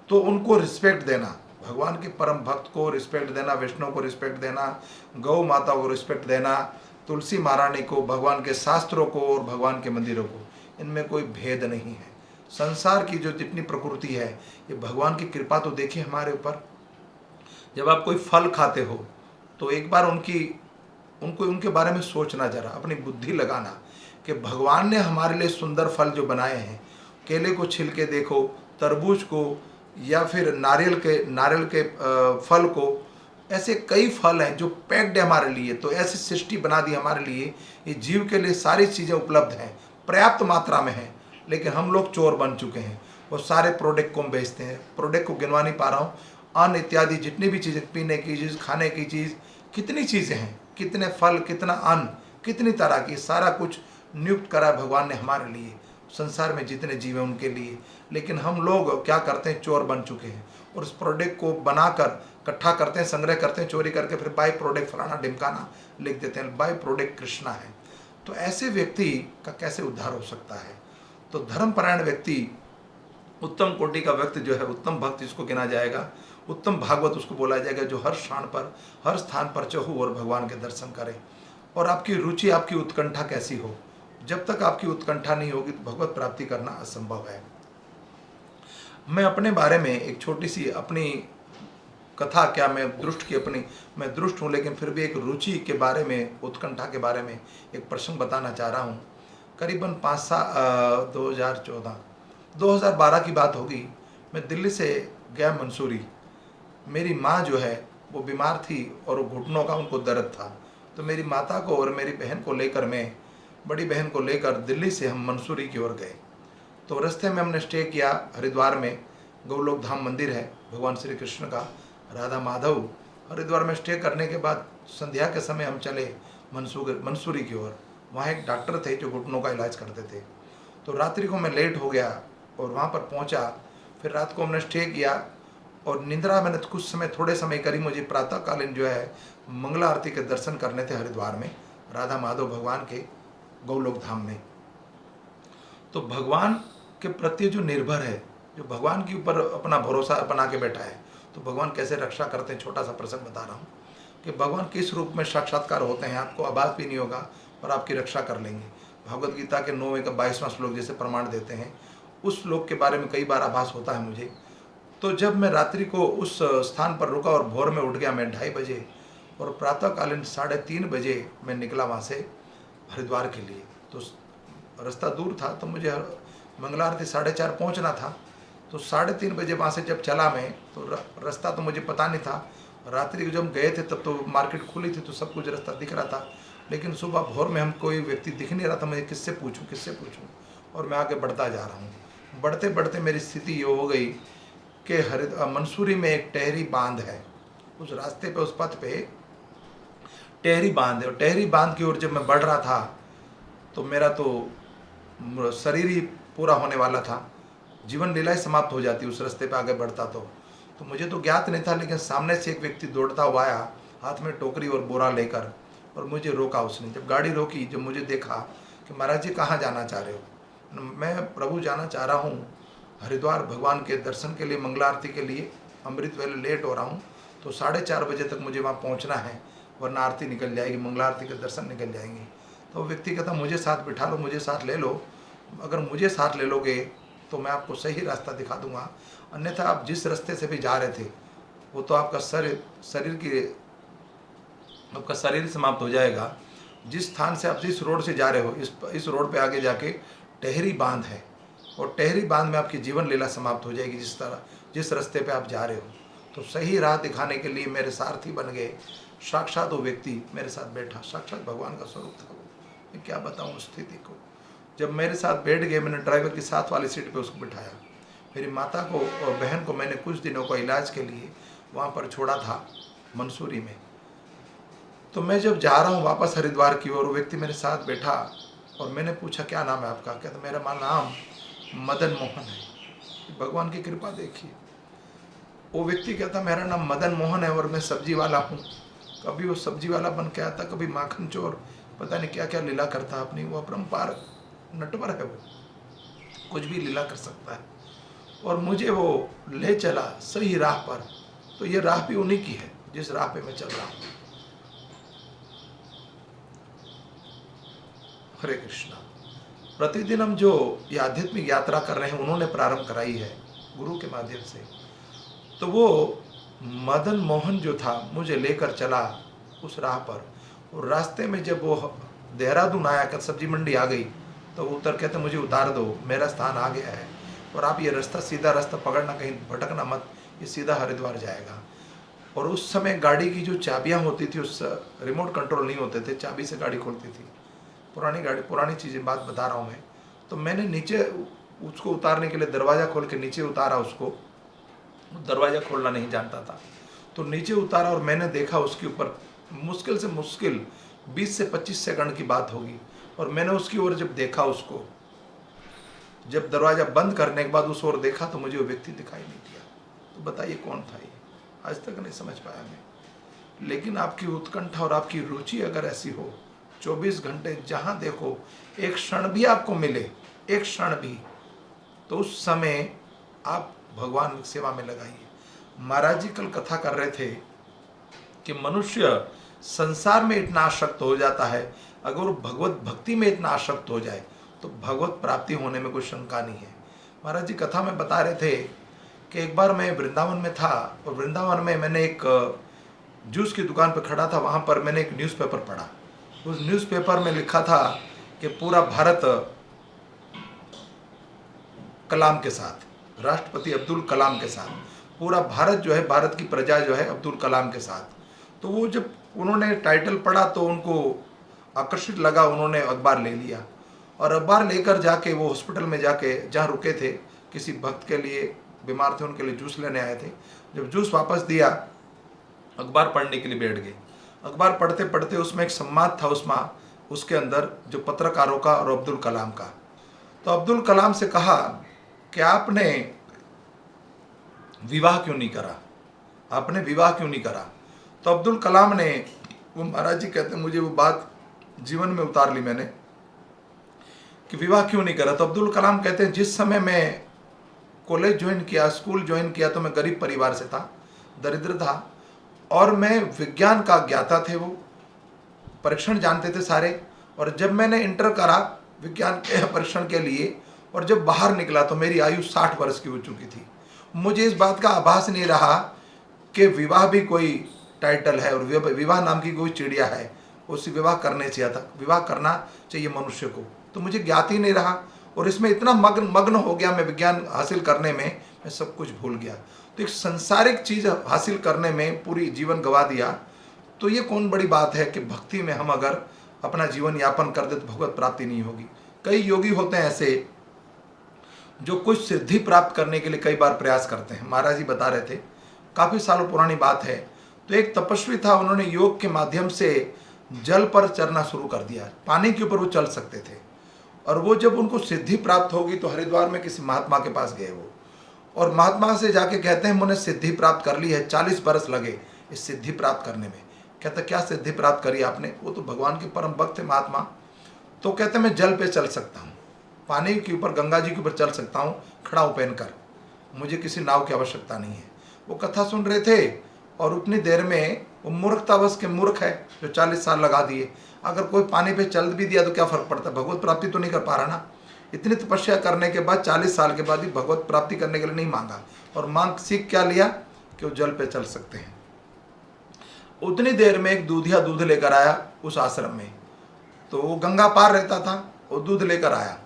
तो उनको रिस्पेक्ट देना, भगवान के परम भक्त को रिस्पेक्ट देना, वैष्णव को रिस्पेक्ट देना, गौ माता को रिस्पेक्ट देना, तुलसी महारानी को, भगवान के शास्त्रों को और भगवान के मंदिरों को, इनमें कोई भेद नहीं है। संसार की जो जितनी प्रकृति है ये भगवान की कृपा तो देखिए हमारे ऊपर। जब आप कोई फल खाते हो तो एक बार उनको उनके बारे में सोचना, जरा अपनी बुद्धि लगाना कि भगवान ने हमारे लिए सुंदर फल जो बनाए हैं, केले को छिलके देखो, तरबूज को, या फिर नारियल के फल को, ऐसे कई फल हैं जो पैक्ड है हमारे लिए। तो ऐसी सृष्टि बना दी हमारे लिए, ये जीव के लिए सारी चीज़ें उपलब्ध हैं, पर्याप्त मात्रा में हैं। लेकिन हम लोग चोर बन चुके हैं, वो सारे प्रोडक्ट को हम बेचते हैं। प्रोडक्ट को गिनवा नहीं पा रहा हूँ, अन्न इत्यादि जितनी भी चीज़ें, पीने की चीज़, खाने की चीज़, कितनी चीज़ें हैं, कितने फल, कितना अन्न, कितनी तरह की, सारा कुछ नियुक्त करा भगवान ने हमारे लिए, संसार में जितने जीव हैं उनके लिए। लेकिन हम लोग क्या करते हैं, चोर बन चुके हैं और उस प्रोडक्ट को बनाकर इकट्ठा करते हैं, संग्रह करते हैं चोरी करके, फिर बाई प्रोडक्ट फलाना ढिमकाना लिख देते हैं, बाई प्रोडक्ट कृष्णा है। तो ऐसे व्यक्ति का कैसे उद्धार हो सकता है। तो धर्मपरायण व्यक्ति, उत्तम कोटि का व्यक्ति जो है, उत्तम भक्त जिसको गिना जाएगा, उत्तम भागवत उसको बोला जाएगा, जो हर स्थान पर चहु और भगवान के दर्शन करे। और आपकी रुचि, आपकी उत्कंठा कैसी हो, जब तक आपकी उत्कंठा नहीं होगी तो भगवत प्राप्ति करना असंभव है। मैं अपने बारे में एक छोटी सी अपनी कथा, क्या मैं दुष्ट हूँ, लेकिन फिर भी एक रुचि के बारे में, उत्कंठा के बारे में एक प्रसंग बताना चाह रहा हूँ। करीबन 2012 की बात होगी। मैं दिल्ली से गया मंसूरी। मेरी माँ जो है वो बीमार थी और घुटनों का उनको दर्द था। तो मेरी माता को और मेरी बहन को लेकर, मैं बड़ी बहन को लेकर दिल्ली से हम मंसूरी की ओर गए। तो रास्ते में हमने स्टे किया हरिद्वार में, गौलोक धाम मंदिर है भगवान श्री कृष्ण का, राधा माधव। हरिद्वार में स्टे करने के बाद संध्या के समय हम चले मंसूरी की ओर। वहाँ एक डॉक्टर थे जो घुटनों का इलाज करते थे। तो रात्रि को मैं लेट हो गया और वहाँ पर पहुँचा। फिर रात को हमने स्टे किया और निंद्रा मैंने कुछ समय, थोड़े समय करी। मुझे प्रातःकालीन जो है मंगला आरती के दर्शन करने थे हरिद्वार में, राधा माधव भगवान के गौलोक धाम में। तो भगवान के प्रति जो निर्भर है, जो भगवान के ऊपर अपना भरोसा बना के बैठा है, तो भगवान कैसे रक्षा करते हैं, छोटा सा प्रसंग बता रहा हूँ कि भगवान किस रूप में साक्षात्कार होते हैं। आपको आभास भी नहीं होगा पर आपकी रक्षा कर लेंगे। भगवत गीता के 9वें का 22वां श्लोक जैसे प्रमाण देते हैं, उस श्लोक के बारे में कई बार आभास होता है मुझे। तो जब मैं रात्रि को उस स्थान पर रुका और भोर में उठ गया मैं 2:30 बजे, और प्रातःकालीन 3:30 बजे मैं निकला वहाँ से हरिद्वार के लिए। तो रास्ता दूर था, तो मुझे मंगला आरती 4:30 पहुँचना था। तो 3:30 बजे वहाँ से जब चला मैं, तो रास्ता तो मुझे पता नहीं था। रात्रि को जब गए थे तब तो मार्केट खुली थी, तो सब कुछ रास्ता दिख रहा था। लेकिन सुबह भोर में हम कोई व्यक्ति दिख नहीं रहा था। मुझे किससे पूछूं, और मैं आगे बढ़ता जा रहा हूँ। बढ़ते बढ़ते मेरी स्थिति ये हो गई कि मंसूरी में एक टहरी बांध है। उस रास्ते पे, उस पथ पे टहरी बांध है, और टहरी बांध की ओर जब मैं बढ़ रहा था तो मेरा तो शरीर ही पूरा होने वाला था, जीवन लीला ही समाप्त हो जाती उस रास्ते पे आगे बढ़ता। तो मुझे तो ज्ञात नहीं था, लेकिन सामने से एक व्यक्ति दौड़ता हुआ आया, हाथ में टोकरी और बोरा लेकर, और मुझे रोका उसने। जब गाड़ी रोकी, जब मुझे देखा कि महाराज जी कहाँ जाना चाह रहे हो, मैं प्रभु जाना चाह रहा हूँ हरिद्वार भगवान के दर्शन के लिए, मंगला आरती के लिए। अमृत वेले लेट हो रहा हूँ, तो 4:30 बजे तक मुझे वहाँ पहुँचना है, वरना आरती निकल जाएगी, मंगला आरती के दर्शन निकल जाएंगे। तो व्यक्ति कहता मुझे साथ बिठा लो, मुझे साथ ले लो। अगर मुझे साथ ले लोगे तो मैं आपको सही रास्ता दिखा दूंगा, अन्यथा आप जिस रास्ते से भी जा रहे थे वो तो आपका शरीर समाप्त हो जाएगा। जिस स्थान से आप, जिस रोड से जा रहे हो, इस रोड पे आगे जाके टहरी बांध है, और टहरी बांध में आपकी जीवन लीला समाप्त हो जाएगी, जिस रास्ते पे आप जा रहे हो। तो सही राह दिखाने के लिए मेरे सारथी बन गए साक्षात वो व्यक्ति, मेरे साथ बैठा, साक्षात भगवान का स्वरूप था वो। मैं क्या बताऊँ उस स्थिति को। जब मेरे साथ बैठ गए, मैंने ड्राइवर की साथ वाली सीट पे उसको बिठाया। मेरी माता को और बहन को मैंने कुछ दिनों का इलाज के लिए वहाँ पर छोड़ा था मंसूरी में। तो मैं जब जा रहा हूँ वापस हरिद्वार की ओर, वो व्यक्ति मेरे साथ बैठा और मैंने पूछा क्या नाम है आपका? कहता मेरा नाम मदन मोहन है। भगवान की कृपा देखिए, वो व्यक्ति कहता मेरा नाम मदन मोहन है और मैं सब्जी वाला हूँ। कभी वो सब्जी वाला बन के आता, कभी माखन चोर, पता नहीं क्या क्या लीला करता अपनी। वो अपरंपार नटवर है, वो कुछ भी लीला कर सकता है। और मुझे वो ले चला सही राह पर। तो ये राह भी उन्हीं की है जिस राह पे मैं चल रहा हूँ। हरे कृष्णा। प्रतिदिन हम जो ये आध्यात्मिक यात्रा कर रहे हैं, उन्होंने प्रारंभ कराई है गुरु के माध्यम से। तो वो मदन मोहन जो था मुझे लेकर चला उस राह पर। और रास्ते में जब वो देहरादून आया, कर सब्जी मंडी आ गई, तो वो उतर कहते मुझे उतार दो, मेरा स्थान आ गया है और आप ये रास्ता सीधा रास्ता पकड़ना, कहीं भटकना मत, ये सीधा हरिद्वार जाएगा। और उस समय गाड़ी की जो चाबियां होती थी, उस रिमोट कंट्रोल नहीं होते थे, चाबी से गाड़ी खुलती थी। पुरानी गाड़ी, पुरानी चीज़ें बात बता रहा हूँ मैं। तो मैंने नीचे उसको उतारने के लिए दरवाज़ा खोल के नीचे उतारा उसको। दरवाज़ा खोलना नहीं जानता था, तो नीचे उतारा और मैंने देखा उसके ऊपर मुश्किल से मुश्किल 20 से 25 सेकंड की बात होगी। और मैंने उसकी ओर जब देखा, उसको जब दरवाज़ा बंद करने के बाद उस ओर देखा, तो मुझे वो व्यक्ति दिखाई नहीं दिया। तो बताइए कौन था ये? आज तक नहीं समझ पाया मैं। लेकिन आपकी उत्कंठा और आपकी रुचि अगर ऐसी हो, 24 घंटे जहाँ देखो, एक क्षण भी आपको मिले, एक क्षण भी, तो उस समय आप भगवान की सेवा में लगाइए। महाराज जी कल कथा कर रहे थे कि मनुष्य संसार में इतना आसक्त हो जाता है, अगर वो भगवत भक्ति में इतना आसक्त हो जाए तो भगवत प्राप्ति होने में कोई शंका नहीं है। महाराज जी कथा में बता रहे थे कि एक बार मैं वृंदावन में था और वृंदावन में मैंने एक जूस की दुकान पर खड़ा था। वहाँ पर मैंने एक न्यूज़पेपर पढ़ा। उस न्यूज़पेपर में लिखा था कि पूरा भारत कलाम के साथ, राष्ट्रपति अब्दुल कलाम के साथ, पूरा भारत जो है, भारत की प्रजा जो है अब्दुल कलाम के साथ। तो वो जब उन्होंने टाइटल पढ़ा तो उनको आकर्षित लगा, उन्होंने अखबार ले लिया और अखबार लेकर जाके वो हॉस्पिटल में जाके जहाँ रुके थे, किसी भक्त के लिए, बीमार थे, उनके लिए जूस लेने आए थे। जब जूस वापस दिया, अखबार पढ़ने के लिए बैठ गए। अखबार पढ़ते पढ़ते उसमें एक संवाद था, उसमें उसके अंदर जो पत्रकारों का और अब्दुल कलाम का। तो अब्दुल कलाम से कहा कि आपने विवाह क्यों नहीं करा, आपने विवाह क्यों नहीं करा? तो अब्दुल कलाम ने, वो महाराज जी कहते हैं मुझे वो बात जीवन में उतार ली मैंने कि विवाह क्यों नहीं करा। तो अब्दुल कलाम कहते हैं जिस समय मैं कॉलेज ज्वाइन किया, स्कूल ज्वाइन किया, तो मैं गरीब परिवार से था, दरिद्र था और मैं विज्ञान का ज्ञाता थे, वो परीक्षण जानते थे सारे। और जब मैंने इंटर करा विज्ञान के परीक्षण के लिए और जब बाहर निकला तो मेरी आयु 60 वर्ष की हो चुकी थी। मुझे इस बात का आभास नहीं रहा कि विवाह भी कोई टाइटल है और विवाह नाम की कोई चिड़िया है, उससे विवाह करने चाहिए था, विवाह करना चाहिए मनुष्य को। तो मुझे ज्ञात ही नहीं रहा और इसमें इतना मग्न हो गया मैं विज्ञान हासिल करने में, मैं सब कुछ भूल गया। तो एक संसारिक चीज़ हासिल करने में पूरी जीवन गवा दिया। तो ये कौन बड़ी बात है कि भक्ति में हम अगर अपना जीवन यापन कर दे तो भगवत प्राप्ति नहीं होगी। कई योगी होते हैं ऐसे जो कुछ सिद्धि प्राप्त करने के लिए कई बार प्रयास करते हैं। महाराज जी बता रहे थे, काफ़ी सालों पुरानी बात है। तो एक तपस्वी था, उन्होंने योग के माध्यम से जल पर चलना शुरू कर दिया, पानी के ऊपर वो चल सकते थे। और वो जब उनको सिद्धि प्राप्त होगी तो हरिद्वार में किसी महात्मा के पास गए वो, और महात्मा से जाके कहते हैं मैंने सिद्धि प्राप्त कर ली है, 40 बरस लगे इस सिद्धि प्राप्त करने में। कहता क्या सिद्धि प्राप्त करी आपने? वो तो भगवान के परम भक्त थे महात्मा। तो कहते मैं जल पे चल सकता हूँ, पानी के ऊपर, गंगा जी के ऊपर चल सकता हूँ खड़ा पहनकर, मुझे किसी नाव की आवश्यकता नहीं है। वो कथा सुन रहे थे और उतनी देर में वो मूर्खतावश के मूर्ख है जो 40 साल लगा दिए। अगर कोई पानी पे चल भी दिया तो क्या फर्क पड़ता है, भगवत प्राप्ति तो नहीं कर पा रहा ना। इतनी तपस्या करने के बाद 40 साल के बाद भी भगवत प्राप्ति करने के लिए नहीं मांगा, और मांग सीख क्या लिया कि वो जल पे चल सकते हैं। उतनी देर में एक दूधिया दूध लेकर आया उस आश्रम में। तो वो गंगा पार रहता था, वो दूध लेकर आया।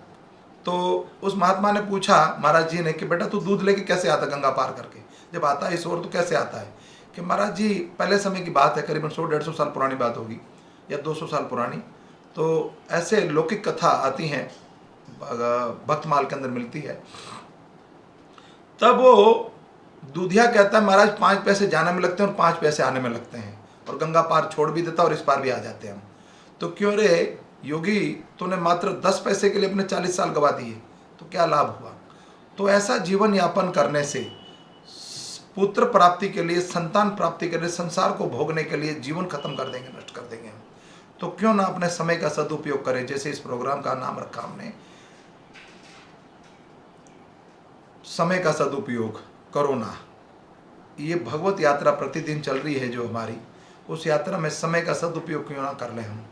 तो उस महात्मा ने पूछा महाराज जी ने कि बेटा तू दूध लेके कैसे आता गंगा पार करके, जब आता है इस ओर तो कैसे आता है? कि महाराज जी पहले समय की बात है, करीबन 100-150 साल पुरानी बात होगी या 200 साल पुरानी। तो ऐसे लौकिक कथा आती हैं, भक्तमाल के अंदर मिलती है। तब वो दूधिया कहता है महाराज 5 पैसे जाने में लगते हैं और 5 पैसे आने में लगते हैं। और गंगा पार छोड़ भी देता और इस पार भी आ जाते हम। तो क्यों रे योगी, तूने मात्र 10 पैसे के लिए अपने 40 साल गवा दिए, तो क्या लाभ हुआ? तो ऐसा जीवन यापन करने से, पुत्र प्राप्ति के लिए, संतान प्राप्ति के लिए, संसार को भोगने के लिए जीवन खत्म कर देंगे, नष्ट कर देंगे हम। तो क्यों ना अपने समय का सदुपयोग करें, जैसे इस प्रोग्राम का नाम रखा हमने, समय का सदुपयोग करो ना। ये भगवत यात्रा प्रतिदिन चल रही है जो हमारी, उस यात्रा में समय का सदुपयोग क्यों ना कर लें हम।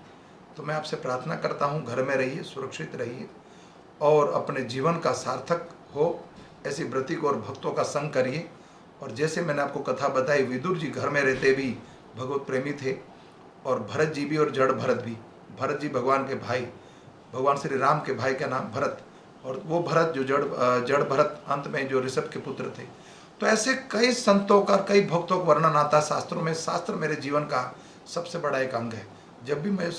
तो मैं आपसे प्रार्थना करता हूँ, घर में रहिए, सुरक्षित रहिए और अपने जीवन का सार्थक हो ऐसी व्रति को और भक्तों का संग करिए। और जैसे मैंने आपको कथा बताई, विदुर जी घर में रहते भी भगवत प्रेमी थे, और भरत जी भी, और जड़ भरत भी। भरत जी भगवान के भाई, भगवान श्री राम के भाई का नाम भरत, और वो भरत जो जड़ भरत अंत में जो ऋषभ के पुत्र थे। तो ऐसे कई संतों का, कई भक्तों का वर्णन आता है शास्त्रों में। शास्त्र मेरे जीवन का सबसे बड़ा एक अंग है। जब भी मैं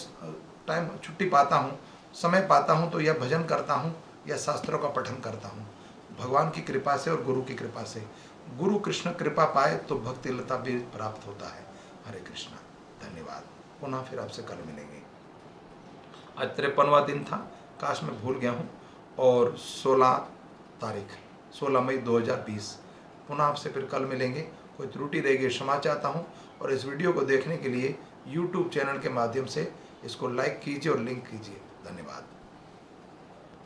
टाइम छुट्टी पाता हूँ, समय पाता हूँ, तो यह भजन करता हूँ या शास्त्रों का पठन करता हूँ, भगवान की कृपा से और गुरु की कृपा से। गुरु कृष्ण कृपा पाए तो भक्ति लता भी प्राप्त होता है। हरे कृष्णा, धन्यवाद। पुनः फिर आपसे कल मिलेंगे। आज 53वां दिन था, काश मैं भूल गया हूँ, और 16 मई 2020। पुनः आपसे फिर कल मिलेंगे। कोई त्रुटि रहेगी क्षमा चाहता हूँ। और इस वीडियो को देखने के लिए YouTube चैनल के माध्यम से इसको लाइक कीजिए और लिंक कीजिए। धन्यवाद।